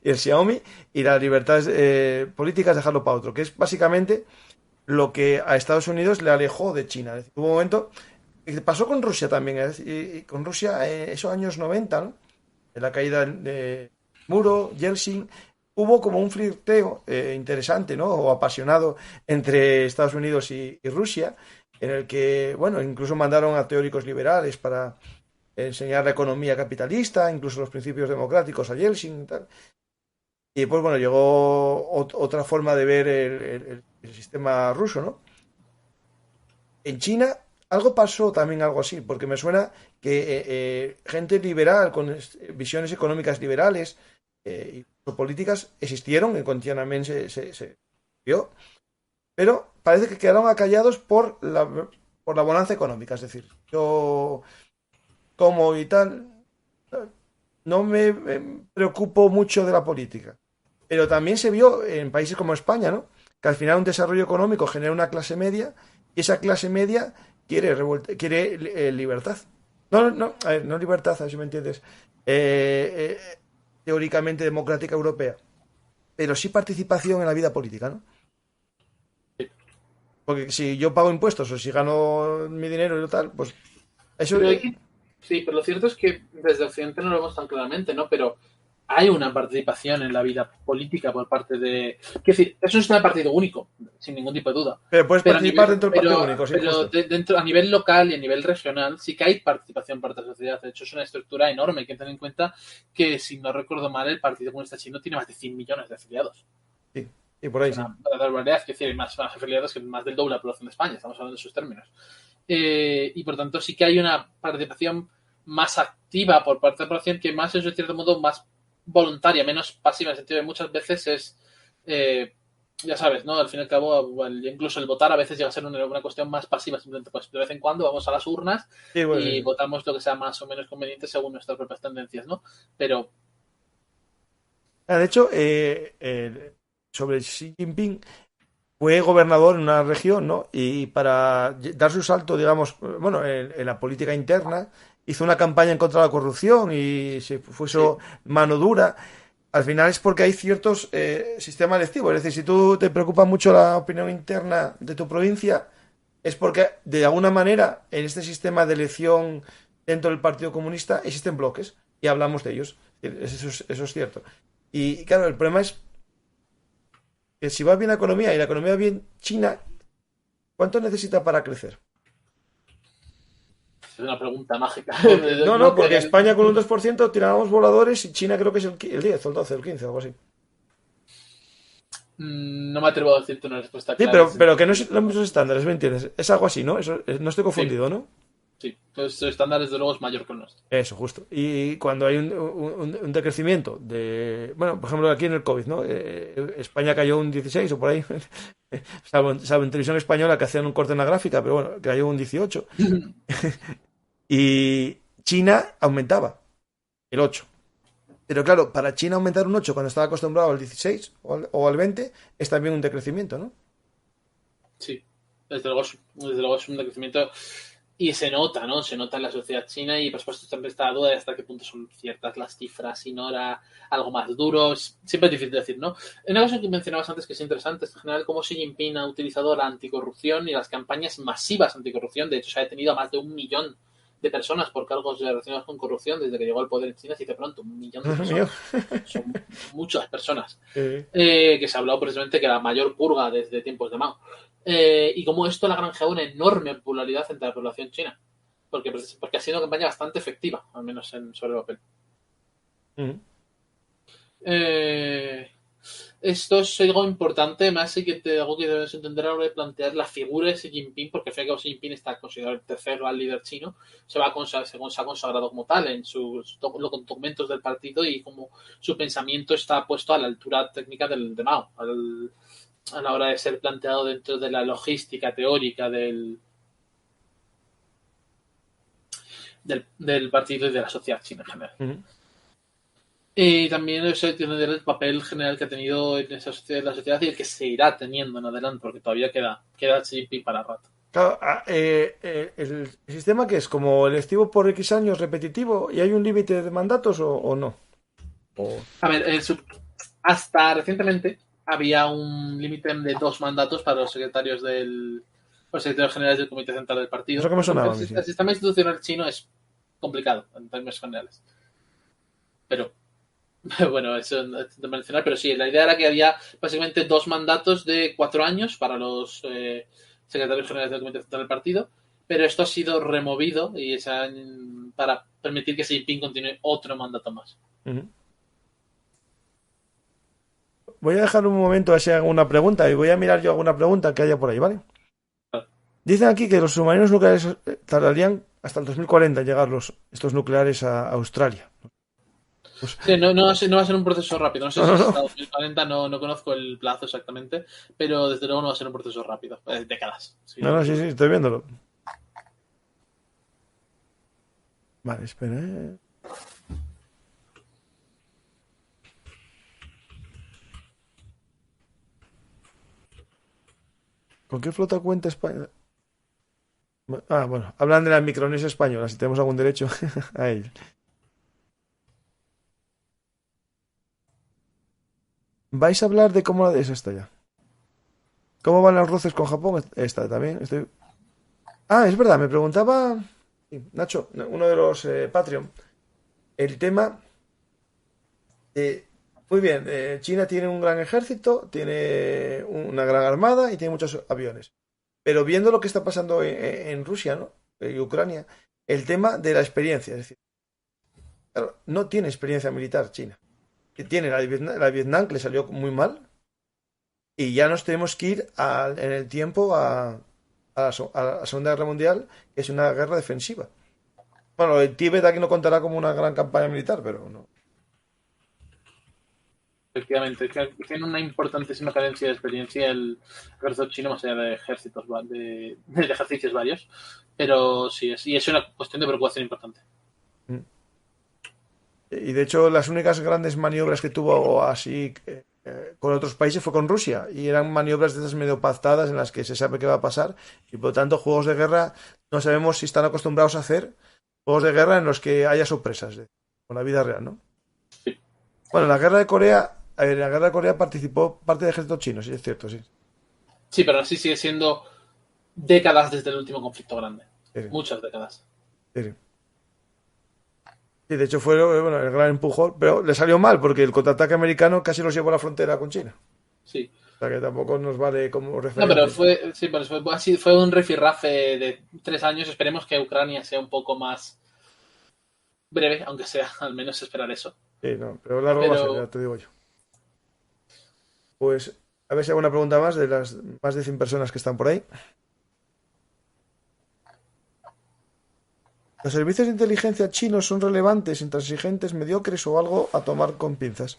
y el Xiaomi y las libertades políticas dejarlo para otro, que es básicamente lo que a Estados Unidos le alejó de China. Es decir, hubo un momento, y pasó con Rusia también, y con Rusia esos años 90, ¿no? En la caída de muro, Yeltsin, hubo como un flirteo interesante, ¿no? O apasionado entre Estados Unidos y Rusia, en el que, bueno, incluso mandaron a teóricos liberales para enseñar la economía capitalista, incluso los principios democráticos a Yeltsin y tal. Y pues bueno, llegó otra forma de ver el sistema ruso, ¿no? En China algo pasó también, algo así, porque me suena que gente liberal, con visiones económicas liberales y políticas existieron, con Tiananmen se vio, pero parece que quedaron acallados por la bonanza económica. Es decir, yo como y tal, no me preocupo mucho de la política. Pero también se vio en países como España, ¿no? Que al final un desarrollo económico genera una clase media y esa clase media quiere libertad. No, a ver, no libertad, a ver si me entiendes. Teóricamente democrática europea, pero sí participación en la vida política, ¿no? Porque si yo pago impuestos o si gano mi dinero y tal, pues eso... Pero sí, pero lo cierto es que desde Occidente no lo vemos tan claramente, ¿no? Pero hay una participación en la vida política por parte de... Quiero decir, es un sistema de partido único, sin ningún tipo de duda. Pero puedes Pero a participar nivel, dentro del partido único, sí, justo. dentro, a nivel local y a nivel regional sí que hay participación por parte de la sociedad. De hecho, es una estructura enorme. Hay que tener en cuenta que, si no recuerdo mal, el Partido Comunista Chino tiene más de 100 millones de afiliados. Sí, y por ahí Es sí. una barbaridad, es decir, hay más afiliados que más del doble de la población de España. Estamos hablando de sus términos. Y por tanto sí que hay una participación más activa por parte de la población que más es de cierto modo más voluntaria, menos pasiva, en el sentido de muchas veces es ya sabes, ¿no? Al fin y al cabo, incluso el votar a veces llega a ser una cuestión más pasiva, simplemente pues de vez en cuando vamos a las urnas Sí, bueno, y sí. votamos lo que sea más o menos conveniente según nuestras propias tendencias, ¿no? Pero De hecho, sobre Xi Jinping fue gobernador en una región, ¿no? Y para dar su salto, digamos, bueno, en la política interna, hizo una campaña en contra de la corrupción y se puso sí, mano dura. Al final es porque hay ciertos sistemas electivos. Es decir, si tú te preocupa mucho la opinión interna de tu provincia, es porque de alguna manera en este sistema de elección dentro del Partido Comunista existen bloques y hablamos de ellos. Eso es cierto. Y claro, el problema es que si va bien la economía y la economía va bien China, ¿cuánto necesita para crecer? es una pregunta mágica. No, porque España con un 2% tirábamos voladores y China creo que es el 10 o el 12 o el 15, algo así. No me atrevo a decirte una respuesta Sí, clara. pero que no es los mismos estándares, ¿me entiendes? Es algo así, ¿no? Eso, no estoy Sí. confundido, ¿no? Sí, entonces el estándar desde luego es mayor que el nuestro. Eso, justo. Y cuando hay un decrecimiento bueno, por ejemplo, aquí en el COVID, ¿no? España cayó un 16 o por ahí, salvo en televisión española que hacían un corte en la gráfica, pero bueno, cayó un 18. Y China aumentaba el 8. Pero claro, para China aumentar un 8 cuando estaba acostumbrado al 16 o al 20 es también un decrecimiento, ¿no? Sí, desde luego es un decrecimiento y se nota, ¿no? Se nota en la sociedad china y por supuesto siempre está la duda de hasta qué punto son ciertas las cifras y no era algo más duro. Siempre es difícil decir, ¿no? Una cosa que mencionabas antes que es interesante es en general cómo Xi Jinping ha utilizado la anticorrupción y las campañas masivas anticorrupción. De hecho, se ha detenido a más de 1 millón de personas por cargos relacionados con corrupción desde que llegó al poder en China. Se dice pronto, 1 millón de Mío. personas. Son muchas personas. Eh, Que se ha hablado precisamente que la mayor purga desde tiempos de Mao. Y como esto le ha granjeado una enorme popularidad entre la población china. Porque ha sido una campaña bastante efectiva, al menos sobre el papel. mm, Eh, Esto es algo importante, más sí que algo que debes entender a la hora de plantear la figura de Xi Jinping, porque al fin y al cabo Xi Jinping está considerado el tercer gran líder chino, se ha consagrado como tal en los documentos del partido y como su pensamiento está puesto a la altura técnica de Mao, a la hora de ser planteado dentro de la logística teórica del partido y de la sociedad china en general. mm. Y también eso tiene el papel general que ha tenido en esa sociedad, la sociedad y el que se irá teniendo en adelante, porque todavía queda Xi Jinping para rato. Claro, el sistema que es como electivo por X años repetitivo y hay un límite de mandatos o no. O- A ver, hasta recientemente había un límite de 2 mandatos para los secretarios generales del Comité Central del Eso Partido. que me Porque sonaba a mí, sí. el sistema institucional chino es complicado en términos generales. Pero bueno, eso no es de mencionar, pero sí, la idea era que había básicamente 2 mandatos de 4 años para los secretarios generales del Comité Central del Partido, pero esto ha sido removido para permitir que Xi Jinping continúe otro mandato más. Ujú. Voy a dejar un momento a ver si hay alguna pregunta y voy a mirar yo alguna pregunta que haya por ahí, ¿vale? Dicen aquí que los submarinos nucleares tardarían hasta el 2040 en llegar estos nucleares a Australia. Pues, Sí, no va a ser un proceso rápido. No sé no, si no, es no. hasta 2040, no conozco el plazo exactamente, pero desde luego no va a ser un proceso rápido. Décadas. Sí, No, no, sí, seguro. sí, estoy viéndolo. Vale, espera. ¿Con qué flota cuenta España? Ah, bueno, hablan de la Micronesia española, si tenemos algún derecho a ello. ¿Vais a hablar de cómo es esta ya? ¿Cómo van los roces con Japón? Esta también. Ah, es verdad, me preguntaba sí, Nacho, uno de los Patreon, el tema de... Muy bien, China tiene un gran ejército, tiene una gran armada y tiene muchos aviones. Pero viendo lo que está pasando en Rusia, ¿no? Y Ucrania, el tema de la experiencia, es decir, claro, no tiene experiencia militar China. Que tiene la de Vietnam, que le salió muy mal, y ya nos tenemos que ir en el tiempo a la Segunda Guerra Mundial, que es una guerra defensiva. Bueno, el Tíbet aquí no contará como una gran campaña militar, pero no. Efectivamente, que tiene una importantísima carencia de experiencia el ejército chino, más allá de de ejercicios varios. Pero sí, y es una cuestión de preocupación importante. Mm. Y de hecho, las únicas grandes maniobras que tuvo así con otros países fue con Rusia. Y eran maniobras de esas medio pactadas en las que se sabe qué va a pasar. Y por lo tanto, juegos de guerra no sabemos si están acostumbrados a hacer juegos de guerra en los que haya sorpresas con la vida real, ¿no? Bueno, en la guerra de Corea, en la guerra de Corea participó parte del ejército chino, sí, es cierto, sí. Sí, pero así sigue siendo décadas desde el último conflicto grande. Sí, sí, Muchas décadas. sí. Sí, de hecho fue bueno, el gran empujón, pero le salió mal porque el contraataque americano casi los llevó a la frontera con China. Sí. O sea que tampoco nos vale como No, pero referencia. fue un rifirrafe de 3 años. Esperemos que Ucrania sea un poco más breve, aunque sea, al menos esperar eso. Sí, no, pero largo va a ser, Pero ya te digo yo. Pues a ver si hay alguna pregunta más de las más de 100 personas que están por ahí. ¿Los servicios de inteligencia chinos son relevantes, intransigentes, mediocres o algo a tomar con pinzas?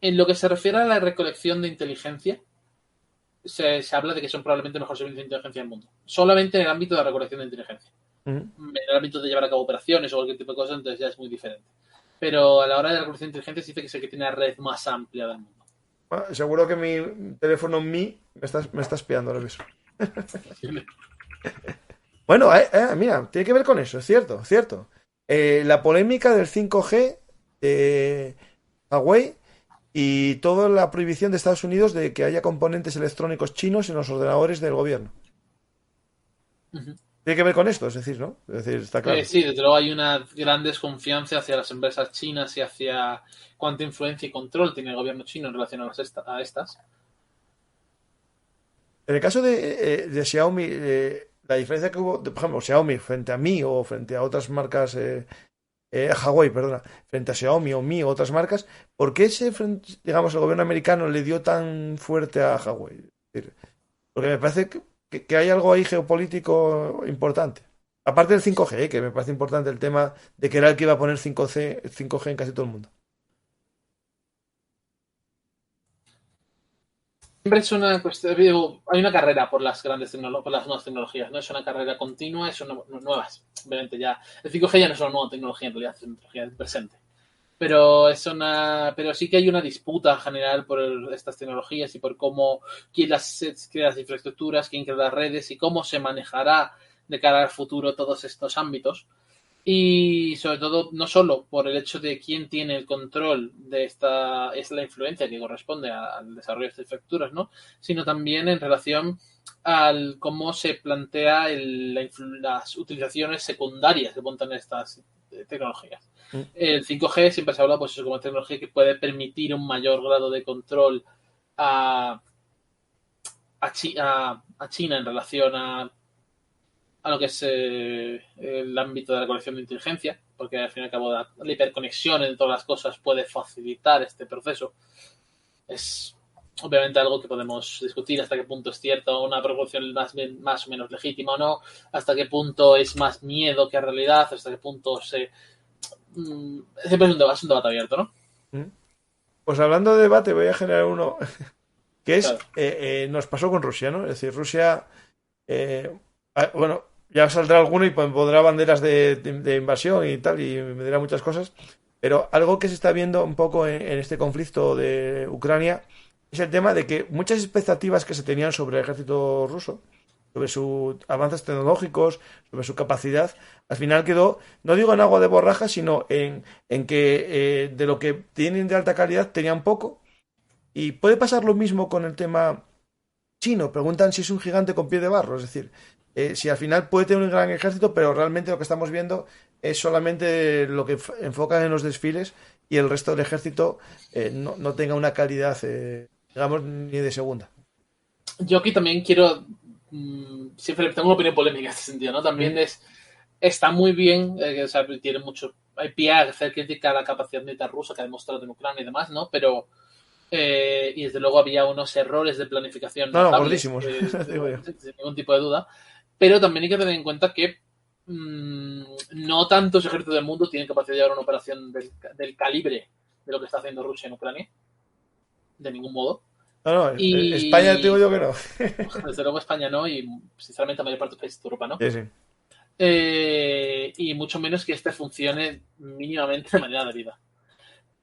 En lo que se refiere a la recolección de inteligencia, se habla de que son probablemente el mejor servicio de inteligencia del mundo. Solamente en el ámbito de la recolección de inteligencia. En el ámbito de llevar a cabo operaciones o cualquier tipo de cosas, entonces ya es muy diferente. Pero a la hora de la recolección de inteligencia se dice que es el que tiene la red más amplia del mundo. Bueno, seguro que mi teléfono me está espiando ahora mismo. Bueno, mira, tiene que ver con eso, es cierto, es cierto. La polémica del 5G de Huawei y toda la prohibición de Estados Unidos de que haya componentes electrónicos chinos en los ordenadores del gobierno. Tiene que ver con esto, es decir, ¿no? Es decir, está claro. Sí, desde luego hay una gran desconfianza hacia las empresas chinas y hacia cuánta influencia y control tiene el gobierno chino en relación a estas. En el caso de Xiaomi, la diferencia que hubo, por ejemplo, Xiaomi frente a Mi o frente a otras marcas, Huawei, perdona, frente a Xiaomi o Mi o otras marcas, ¿por qué digamos, el gobierno americano le dio tan fuerte a Huawei? Es decir, porque me parece que hay algo ahí geopolítico importante. Aparte del 5G, que me parece importante el tema de que era el que iba a poner 5G en casi todo el mundo. Siempre es una cuestión, digo, hay una carrera por las por las nuevas tecnologías, ¿no? Es una carrera continua, son nuevas, obviamente ya. El 5G ya no es una nueva tecnología, en realidad es una tecnología del presente. Pero sí que hay una disputa general por estas tecnologías y por quién crea las infraestructuras, quién crea las redes y cómo se manejará de cara al futuro todos estos ámbitos. Y sobre todo, no solo por el hecho de quién tiene el control de es la influencia que corresponde al desarrollo de estas infraestructuras, ¿no? Sino también en relación al cómo se plantea las utilizaciones secundarias que montan estas tecnologías. El 5G siempre se habla pues eso, como tecnología que puede permitir un mayor grado de control a China en relación a lo que es el ámbito de la colección de inteligencia, porque al fin y al cabo la hiperconexión entre todas las cosas puede facilitar este proceso. Es obviamente algo que podemos discutir hasta qué punto es cierto, una proporción más o menos legítima o no, hasta qué punto es más miedo que realidad, hasta qué punto siempre es un debate abierto, ¿no? Pues hablando de debate, voy a generar uno que es, Claro. nos pasó con Rusia, ¿no? Es decir, Rusia, bueno, ya saldrá alguno y pondrá banderas de invasión y tal, y me dirá muchas cosas, pero algo que se está viendo un poco en este conflicto de Ucrania es el tema de que muchas expectativas que se tenían sobre el ejército ruso, sobre sus avances tecnológicos, sobre su capacidad, al final quedó, no digo en agua de borraja, sino en que de lo que tienen de alta calidad tenían poco. Y puede pasar lo mismo con el tema chino. Preguntan si es un gigante con pie de barro, es decir, si al final puede tener un gran ejército, pero realmente lo que estamos viendo es solamente lo que enfocan en los desfiles y el resto del ejército no tenga una calidad, digamos, ni de segunda. Yo aquí también quiero siempre tengo una opinión polémica en este sentido, ¿no? También está muy bien, o sea, tiene mucho, hay pie a hacer crítica a la capacidad militar rusa que ha demostrado en Ucrania y demás, ¿no? Pero y desde luego había unos errores de planificación No, notables, gordísimos, digo yo. sin ningún tipo de duda, pero también hay que tener en cuenta que no tantos ejércitos del mundo tienen capacidad de llevar una operación del calibre de lo que está haciendo Rusia en Ucrania, de ningún modo. No, no, España te digo Y yo que no. desde luego España no, y sinceramente la mayor parte de los países de Europa no. Sí, sí. Y mucho menos que este funcione mínimamente de manera debida.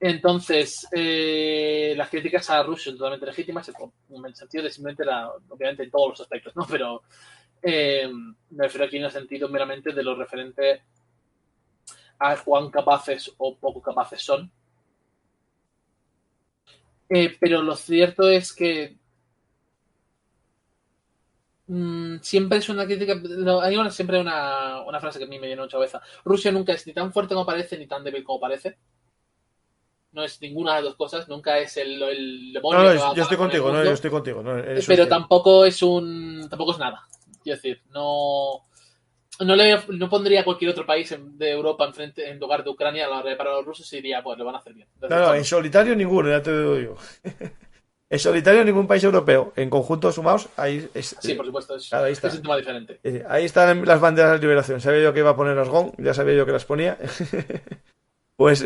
Entonces, las críticas a Rusia son totalmente legítimas, en el sentido de simplemente, obviamente en todos los aspectos, ¿no? Pero me refiero aquí en el sentido meramente de lo referente a cuán capaces o poco capaces son. Pero lo cierto es que siempre es una crítica. No, hay siempre una frase que a mí me viene mucha cabeza. Rusia nunca es ni tan fuerte como parece ni tan débil como parece. No es ninguna de las dos cosas. Nunca es el demonio. No, que va a yo estoy acabar con el contigo, no, mundo, yo estoy contigo. No, eso pero es tampoco es nada. Quiero decir, no pondría a cualquier otro país de Europa en lugar de Ucrania a la hora de parar a los rusos y diría, pues lo van a hacer bien. no, en solitario ninguno, ya te lo digo. En solitario ningún país europeo. En conjunto sumados, ahí Sí, por supuesto, claro, ahí está. es un tema diferente. Ahí están las banderas de liberación. Sabía yo que iba a poner Asgón, ya sabía yo que las ponía. Pues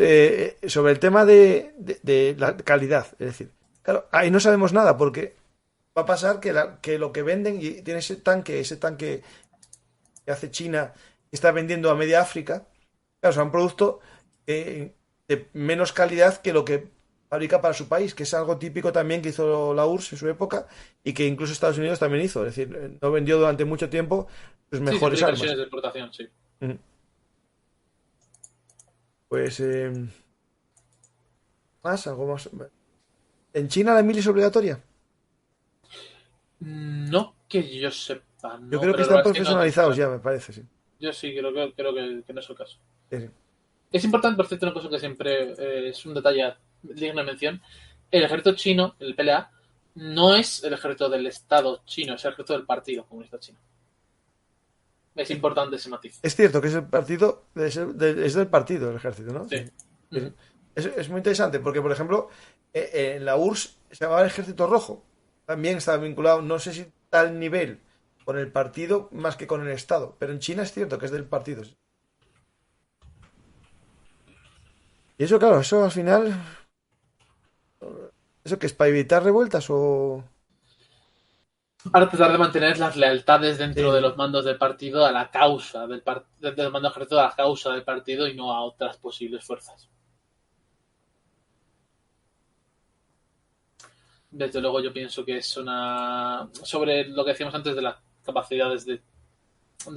sobre el tema de la calidad, es decir, claro, ahí no sabemos nada porque va a pasar que lo que venden y tiene ese tanque que hace China, que está vendiendo a media África, claro, son un producto de menos calidad que lo que fabrica para su país, que es algo típico también que hizo la URSS en su época y que incluso Estados Unidos también hizo, es decir, no vendió durante mucho tiempo sus Sí, mejores siempre hay armas. versiones de exportación, sí. Pues más, algo más. ¿En China la mili es obligatoria? No que yo sepa, Yo no, creo que pero la están verdad es que no estoy profesionalizados seguro. ya, me parece, sí. Yo sí creo que no es el caso. Sí, sí. Es importante, por cierto, una cosa que siempre es un detalle digno de mención. El ejército chino, el PLA, no es el ejército del Estado chino, es el ejército del Partido Comunista Chino. Es importante ese matiz. Es cierto que es el partido, es del partido el ejército, ¿no? Sí. Sí. Sí. Es muy interesante porque, por ejemplo, en la URSS se llamaba el Ejército Rojo. También estaba vinculado, no sé si tal nivel con el partido más que con el Estado, pero en China es cierto que es del partido. Sí. Y eso, claro, eso al final, ¿eso que es para evitar revueltas o...? Para tratar de mantener las lealtades dentro de Sí, los mandos del partido a la causa del mando ejército a la causa del partido y no a otras posibles fuerzas. Desde luego yo pienso que es una... Sobre lo que decíamos antes de las capacidades de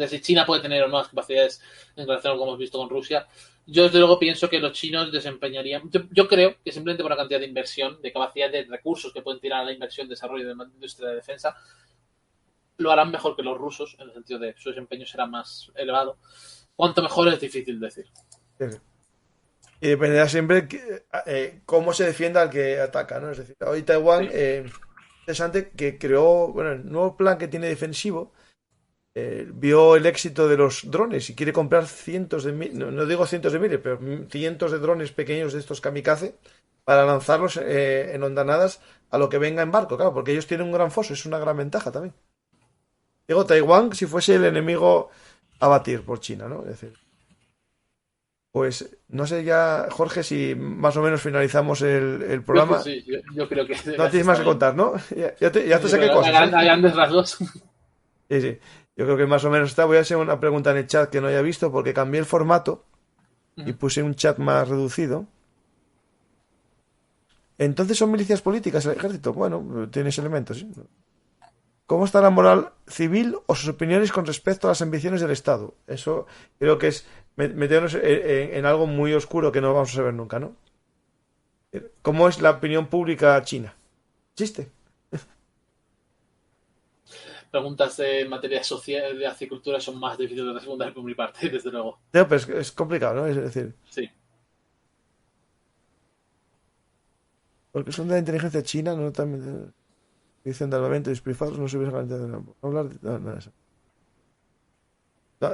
si China puede tener o no las capacidades en relación a lo que hemos visto con Rusia, yo desde luego pienso que los chinos desempeñarían... Yo creo que simplemente por la cantidad de inversión, de capacidad de recursos que pueden tirar a la inversión, desarrollo de la industria de defensa, lo harán mejor que los rusos, en el sentido de su desempeño será más elevado. Cuanto mejor es difícil decir. sí. Y dependerá siempre cómo se defienda al que ataca, ¿no? Es decir, hoy Taiwán, Sí. interesante, que creó, bueno, el nuevo plan que tiene defensivo, vio el éxito de los drones y quiere comprar cientos de miles, no digo cientos de miles, pero cientos de drones pequeños de estos kamikaze para lanzarlos en ondanadas a lo que venga en barco, claro, porque ellos tienen un gran foso, es una gran ventaja también. Digo, Taiwán si fuese el enemigo a batir por China, ¿no? Es decir, pues no sé ya, Jorge, si más o menos finalizamos el Creo que programa. sí, yo creo que No tienes más está que bien. contar, ¿no? Ya te Sí, saqué pero cosas, hay ¿eh? grandes rasgos. Sí, sí. Yo creo que más o menos está. Voy a hacer una pregunta en el chat que no haya visto porque cambié el formato y puse un chat más reducido. Entonces son milicias políticas el ejército. Bueno, tienes elementos, ¿sí? ¿Cómo está la moral civil o sus opiniones con respecto a las ambiciones del Estado? Eso creo que es meternos en algo muy oscuro que no vamos a saber nunca, ¿no? ¿Cómo es la opinión pública china? ¿Existe? Preguntas en materia social, de agricultura son más difíciles de responder por mi parte, desde luego. No, pero es complicado, ¿no? Es decir, Sí. porque son de la inteligencia china, no también dicen de armamento y despilfarros, no se hubiese garantizado. No, hablar de eso.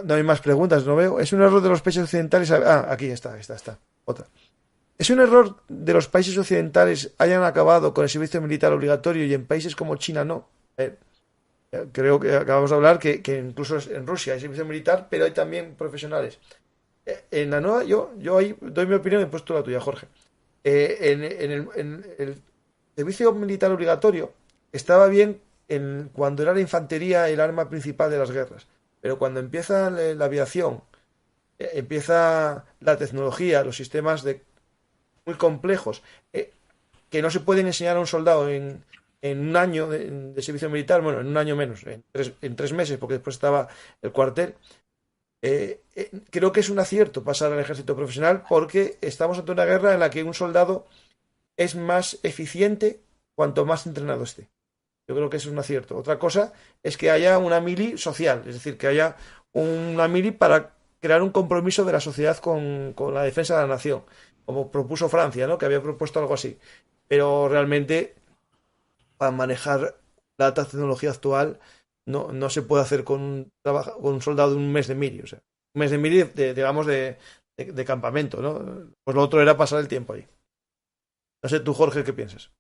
No hay más preguntas, no veo. ¿Es un error de los países occidentales? Ah, aquí está. Otra. ¿Es un error de los países occidentales hayan acabado con el servicio militar obligatorio y en países como China no? Creo que acabamos de hablar que incluso en Rusia hay servicio militar, pero hay también profesionales. En la nueva, yo ahí doy mi opinión y después tú la tuya, Jorge. En el servicio militar obligatorio estaba bien cuando era la infantería el arma principal de las guerras, pero cuando empieza la aviación, empieza la tecnología, los sistemas muy complejos, que no se pueden enseñar a un soldado en un año de servicio militar, bueno, en un año menos, en 3 meses, porque después estaba el cuartel. Creo que es un acierto pasar al ejército profesional porque estamos ante una guerra en la que un soldado es más eficiente cuanto más entrenado esté. Yo creo que es un acierto. Otra cosa es que haya una mili social, es decir, que haya una mili para crear un compromiso de la sociedad con la defensa de la nación, como propuso Francia, ¿no? Que había propuesto algo así. Pero realmente, para manejar la alta tecnología actual, no se puede hacer con un soldado de un mes de mili. O sea, un mes de mili, digamos, de campamento, ¿no? Pues lo otro era pasar el tiempo ahí. No sé tú, Jorge, ¿qué piensas?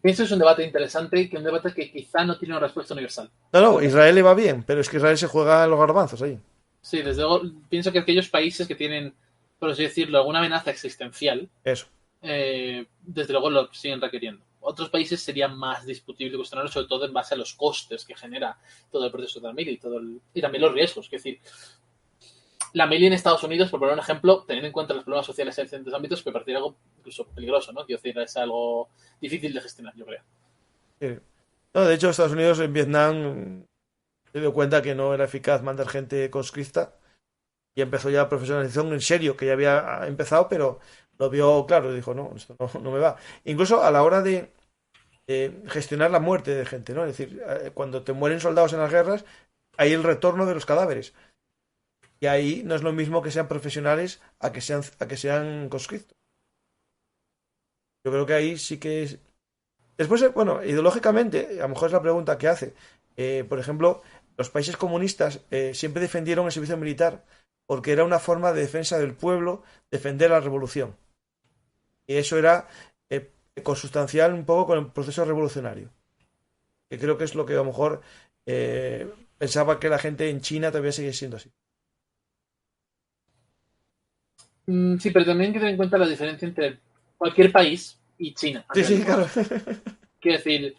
Pienso que es un debate interesante y que un debate que quizá no tiene una respuesta universal. No, Israel le va bien, pero es que Israel se juega los garbanzos ahí. Sí, desde luego, pienso que aquellos países que tienen, por así decirlo, alguna amenaza existencial, Eso. desde luego lo siguen requiriendo. Otros países serían más discutible cuestionarlo, sobre todo en base a los costes que genera todo el proceso de la mili y también los riesgos. Es decir, la mili en Estados Unidos, por poner un ejemplo, teniendo en cuenta los problemas sociales en ciertos ámbitos, puede parecer algo incluso peligroso, ¿no? Quiero decir, es algo difícil de gestionar, yo creo. Sí. No, de hecho, Estados Unidos en Vietnam se dio cuenta que no era eficaz mandar gente conscripta y empezó ya profesionalización en serio, que ya había empezado, pero lo vio claro y dijo, no, esto no me va. Incluso a la hora de gestionar la muerte de gente, ¿no? Es decir, cuando te mueren soldados en las guerras, hay el retorno de los cadáveres. Y ahí no es lo mismo que sean profesionales a que sean conscriptos. Yo creo que ahí sí que es. Después, bueno, ideológicamente, a lo mejor es la pregunta que hace. Por ejemplo, los países comunistas siempre defendieron el servicio militar porque era una forma de defensa del pueblo, defender la revolución. Y eso era consustancial un poco con el proceso revolucionario. Que creo que es lo que a lo mejor pensaba que la gente en China todavía sigue siendo así. Sí, pero también hay que tener en cuenta la diferencia entre cualquier país y China. Sí, sí, claro. Quiero decir,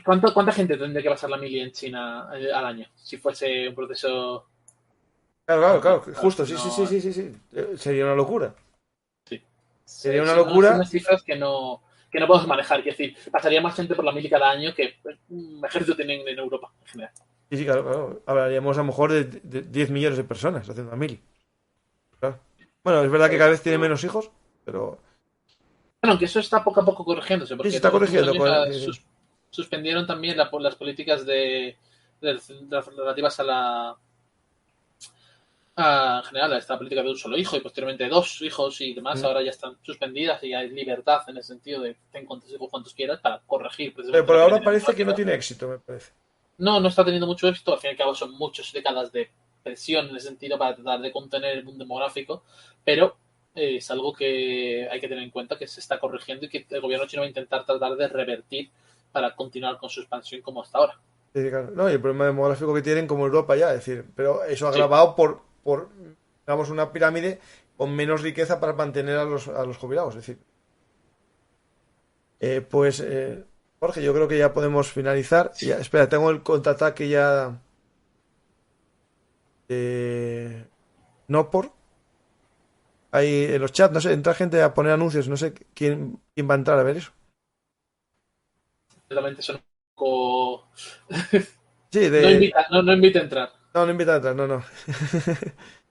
¿cuánta gente tendría que pasar la mili en China al año? Si fuese un proceso. Claro, justo, sí, No, sí, sí, sí, sí, sí. Sería una locura. sí. Sería una Son locura. unas cifras que no podemos manejar. Quiero decir, pasaría más gente por la mili cada año que un ejército tienen en Europa en general. Sí, sí, claro. Hablaríamos a lo mejor de 10 millones de personas haciendo 1000. Claro. Bueno, es verdad que cada vez tiene menos hijos, pero Bueno, aunque eso está poco a poco corrigiéndose, sí, se porque está los últimos corrigiendo. años Sí, sí. suspendieron también las políticas relativas en general a esta política de un solo hijo y posteriormente dos hijos y demás. Ahora ya están suspendidas y hay libertad en el sentido de ten cuantos hijos cuantos quieras para corregir Pero precisamente por la ahora epidemia parece que no demográfica. tiene éxito, me parece. No está teniendo mucho éxito. Al fin y al cabo son muchas décadas de presión en ese sentido para tratar de contener el boom demográfico, pero es algo que hay que tener en cuenta que se está corrigiendo y que el gobierno chino va a intentar tratar de revertir para continuar con su expansión como hasta ahora. Sí, sí, claro. No, y el problema demográfico que tienen como Europa ya, es decir, pero eso Sí, agravado por digamos, una pirámide con menos riqueza para mantener a los jubilados. Es decir, pues, Jorge, yo creo que ya podemos finalizar. Ya, espera, tengo el contraataque ya de Nopor. Ahí en los chats, no sé, entra gente a poner anuncios, no sé quién va a entrar a ver eso. realmente son un poco. Sí, No invita a entrar. No, no invita a entrar, no.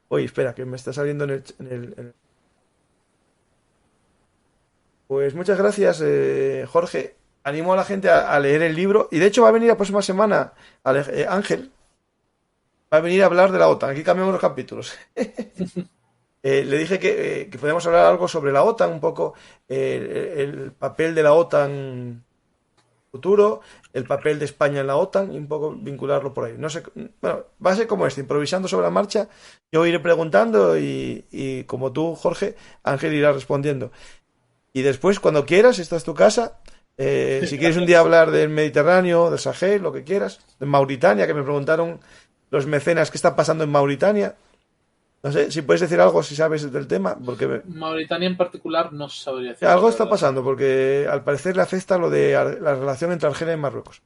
Oye, espera, que me está saliendo Pues muchas gracias, Jorge. Animo a la gente a leer el libro. Y de hecho va a venir la próxima semana Ángel. Va a venir a hablar de la OTAN. Aquí cambiamos los capítulos. Le dije que podíamos hablar algo sobre la OTAN, un poco el papel de la OTAN futuro, el papel de España en la OTAN y un poco vincularlo por ahí. No sé, bueno, va a ser como improvisando sobre la marcha. Yo iré preguntando y como tú, Jorge, Ángel irá respondiendo. Y después, cuando quieras, esta es tu casa. Si quieres un día hablar del Mediterráneo, del Sahel, lo que quieras, de Mauritania, que me preguntaron los mecenas qué está pasando en Mauritania. No sé si puedes decir algo si sabes del tema, porque Mauritania en particular no sabría decir. algo está pasando, porque al parecer le afecta lo de la relación entre Argelia y Marruecos.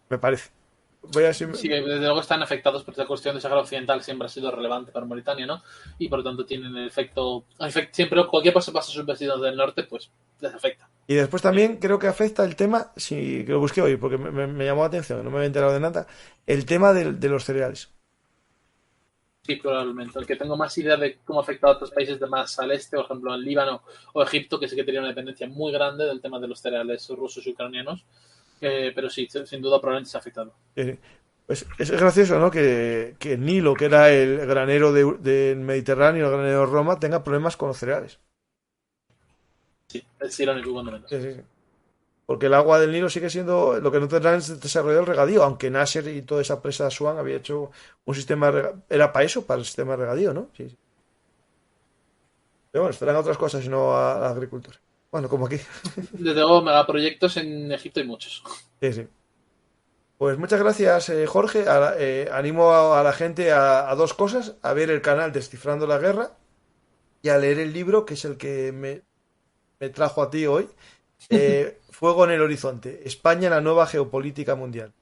Me parece. Voy a ver si Sí, desde luego están afectados por esta cuestión de Sahara Occidental, siempre ha sido relevante para Mauritania, ¿no? Y por lo tanto tienen el efecto. Siempre, cualquier paso pasa a sus vecinos del norte, pues les afecta. Y después también creo que afecta el tema, si que lo busqué hoy, porque me llamó la atención, no me había enterado de nada, el tema de los cereales. Sí, probablemente. El que tengo más idea de cómo afecta a otros países de más al este, por ejemplo, en Líbano o Egipto, que sí que tenía una dependencia muy grande del tema de los cereales rusos y ucranianos. Pero sí, sin duda probablemente se ha afectado. Pues es gracioso, ¿no? Que el Nilo, que era el granero del Mediterráneo, el granero de Roma, tenga problemas con los cereales. Sí, es irónico cuando menos. Sí. Porque el agua del Nilo sigue siendo lo que no tendrán es desarrollo del regadío, aunque Nasser y toda esa presa de Asuán había hecho un sistema era para eso, para el sistema de regadío, ¿no? Sí. Pero bueno, estarán otras cosas y no a la agricultura. Bueno, como aquí. Desde luego, megaproyectos en Egipto hay muchos. Sí, sí. Pues muchas gracias, Jorge. Animo a la gente a dos cosas: a ver el canal Descifrando la Guerra y a leer el libro, que es el que me trajo a ti hoy. Fuego en el horizonte. España en la nueva geopolítica mundial.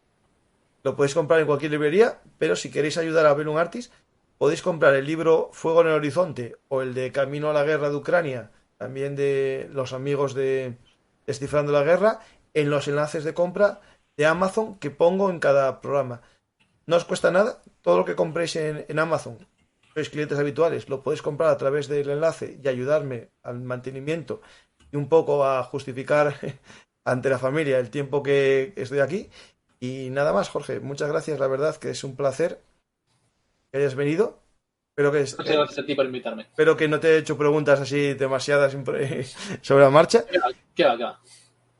Lo podéis comprar en cualquier librería, pero si queréis ayudar a Bellum Artis, podéis comprar el libro Fuego en el horizonte o el de Camino a la guerra de Ucrania, también de los amigos de Descifrando la Guerra, en los enlaces de compra de Amazon que pongo en cada programa. No os cuesta nada, todo lo que compréis en Amazon, sois clientes habituales, lo podéis comprar a través del enlace y ayudarme al mantenimiento y un poco a justificar ante la familia el tiempo que estoy aquí. Y nada más, Jorge, muchas gracias, la verdad que es un placer que hayas venido. Muchas gracias a ti por invitarme. Espero que no te he hecho preguntas así demasiadas sobre la marcha. ¿Qué va?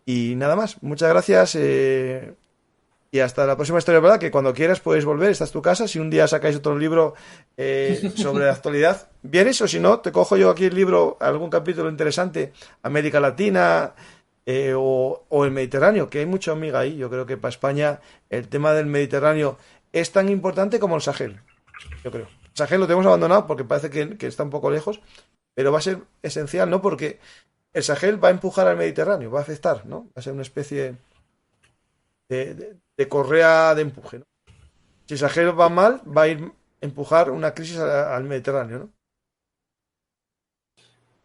Y nada más, muchas gracias y hasta la próxima historia, ¿verdad? Que cuando quieras puedes volver, esta es tu casa. Si un día sacáis otro libro sobre la actualidad, vienes, o si no, te cojo yo aquí el libro, algún capítulo interesante, América Latina o el Mediterráneo, que hay mucha amiga ahí. Yo creo que para España el tema del Mediterráneo es tan importante como el Sahel, yo creo. El Sahel lo tenemos abandonado porque parece que está un poco lejos, pero va a ser esencial, ¿no? Porque el Sahel va a empujar al Mediterráneo, va a afectar, ¿no? Va a ser una especie de correa de empuje, ¿no? Si el Sahel va mal, va a ir a empujar una crisis al Mediterráneo, ¿no?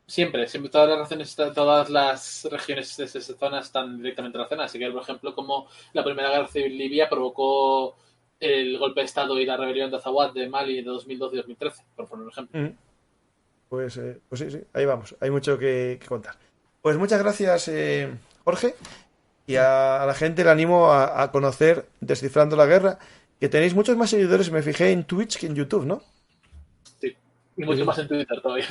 Siempre todas las regiones de esas zonas están directamente relacionadas. Así que, por ejemplo, como la Primera Guerra Civil Libia provocó el golpe de Estado y la rebelión de Azawad de Mali de 2012 y 2013, por poner un ejemplo. Pues sí, ahí vamos. Hay mucho que contar. Pues muchas gracias, Jorge. Y a la gente le animo a conocer Descifrando la Guerra, que tenéis muchos más seguidores, me fijé, en Twitch que en YouTube, ¿no? Sí, y mucho más en Twitter todavía.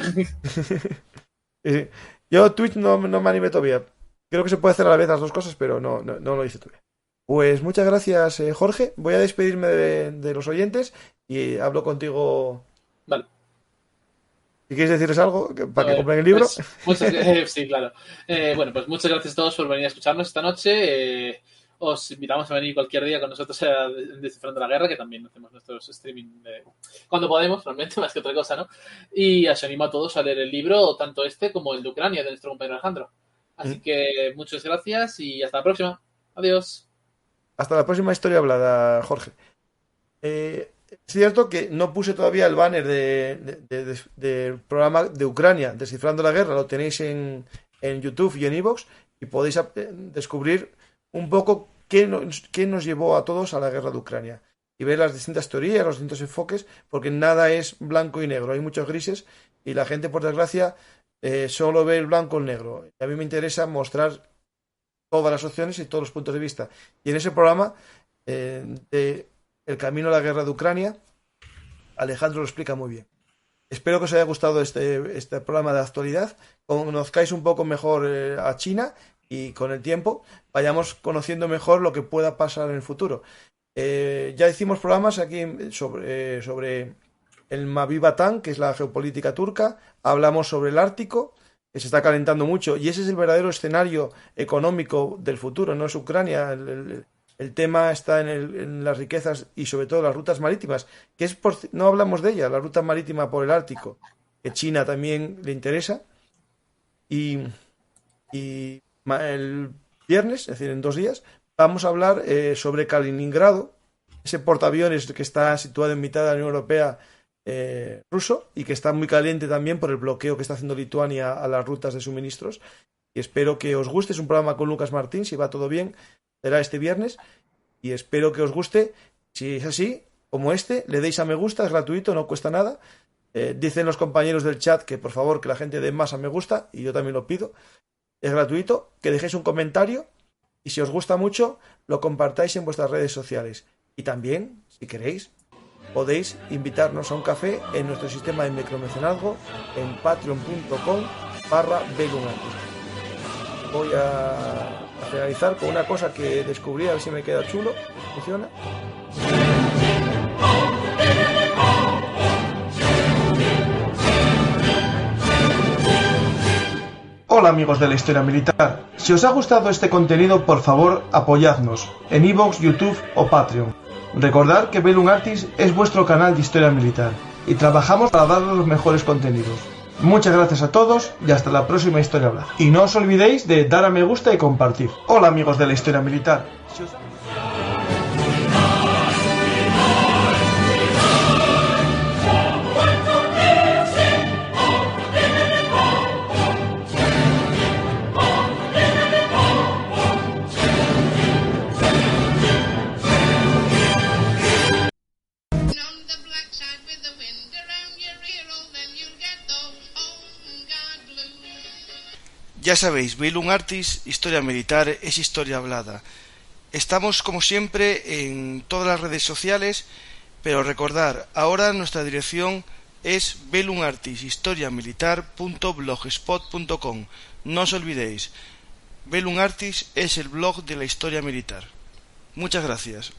Yo Twitch no me animé todavía. Creo que se puede hacer a la vez las dos cosas, pero no lo hice todavía. Pues muchas gracias, Jorge. Voy a despedirme de los oyentes y hablo contigo. Vale. Si quieres decirles algo para que compren el libro. Sí, claro. Bueno, pues muchas gracias a todos por venir a escucharnos esta noche. Os invitamos a venir cualquier día con nosotros a Descifrando la Guerra, que también hacemos nuestros streaming cuando podemos, realmente, más que otra cosa, ¿no? Y os animo a todos a leer el libro, tanto este como el de Ucrania, de nuestro compañero Alejandro. Así que muchas gracias y hasta la próxima. Adiós. Hasta la próxima historia hablada, Jorge. Es cierto que no puse todavía el banner del programa de Ucrania, Descifrando la Guerra. Lo tenéis en YouTube y en iVoox y podéis descubrir un poco qué nos llevó a todos a la guerra de Ucrania y ver las distintas teorías, los distintos enfoques, porque nada es blanco y negro, hay muchos grises y la gente, por desgracia, solo ve el blanco o el negro. Y a mí me interesa mostrar todas las opciones y todos los puntos de vista. Y en ese programa de El camino a la guerra de Ucrania, Alejandro lo explica muy bien. Espero que os haya gustado este programa de actualidad, conozcáis un poco mejor a China y con el tiempo vayamos conociendo mejor lo que pueda pasar en el futuro. Ya hicimos programas aquí sobre el Mavi-Batán, que es la geopolítica turca. Hablamos sobre el Ártico, que se está calentando mucho, y ese es el verdadero escenario económico del futuro, no es Ucrania. El tema está en las riquezas y sobre todo las rutas marítimas, que no hablamos de ella, la ruta marítima por el Ártico, que China también le interesa. Y el viernes, es decir, en 2 días, vamos a hablar sobre Kaliningrado, ese portaaviones que está situado en mitad de la Unión Europea ruso y que está muy caliente también por el bloqueo que está haciendo Lituania a las rutas de suministros. Y espero que os guste. Es un programa con Lucas Martín, si va todo bien, será este viernes. Y espero que os guste. Si es así, como le deis a me gusta, es gratuito, no cuesta nada. Dicen los compañeros del chat que por favor que la gente dé más a me gusta, y yo también lo pido. Es gratuito, que dejéis un comentario y si os gusta mucho, lo compartáis en vuestras redes sociales. Y también, si queréis, podéis invitarnos a un café en nuestro sistema de micromecenazgo en patreon.com/Bellum Artis. Voy a finalizar con una cosa que descubrí, a ver si me queda chulo. ¿Funciona? Hola amigos de la Historia Militar. Si os ha gustado este contenido, por favor, apoyadnos en iVoox, YouTube o Patreon. Recordad que Bellum Artis es vuestro canal de Historia Militar y trabajamos para daros los mejores contenidos. Muchas gracias a todos y hasta la próxima Historia Hablada. Y no os olvidéis de dar a me gusta y compartir. Hola amigos de la Historia Militar. Ya sabéis, Bellum Artis, Historia Militar, es historia hablada. Estamos como siempre en todas las redes sociales, pero recordad, ahora nuestra dirección es bellumartishistoriamilitar.blogspot.com. No os olvidéis, Bellum Artis es el blog de la historia militar. Muchas gracias.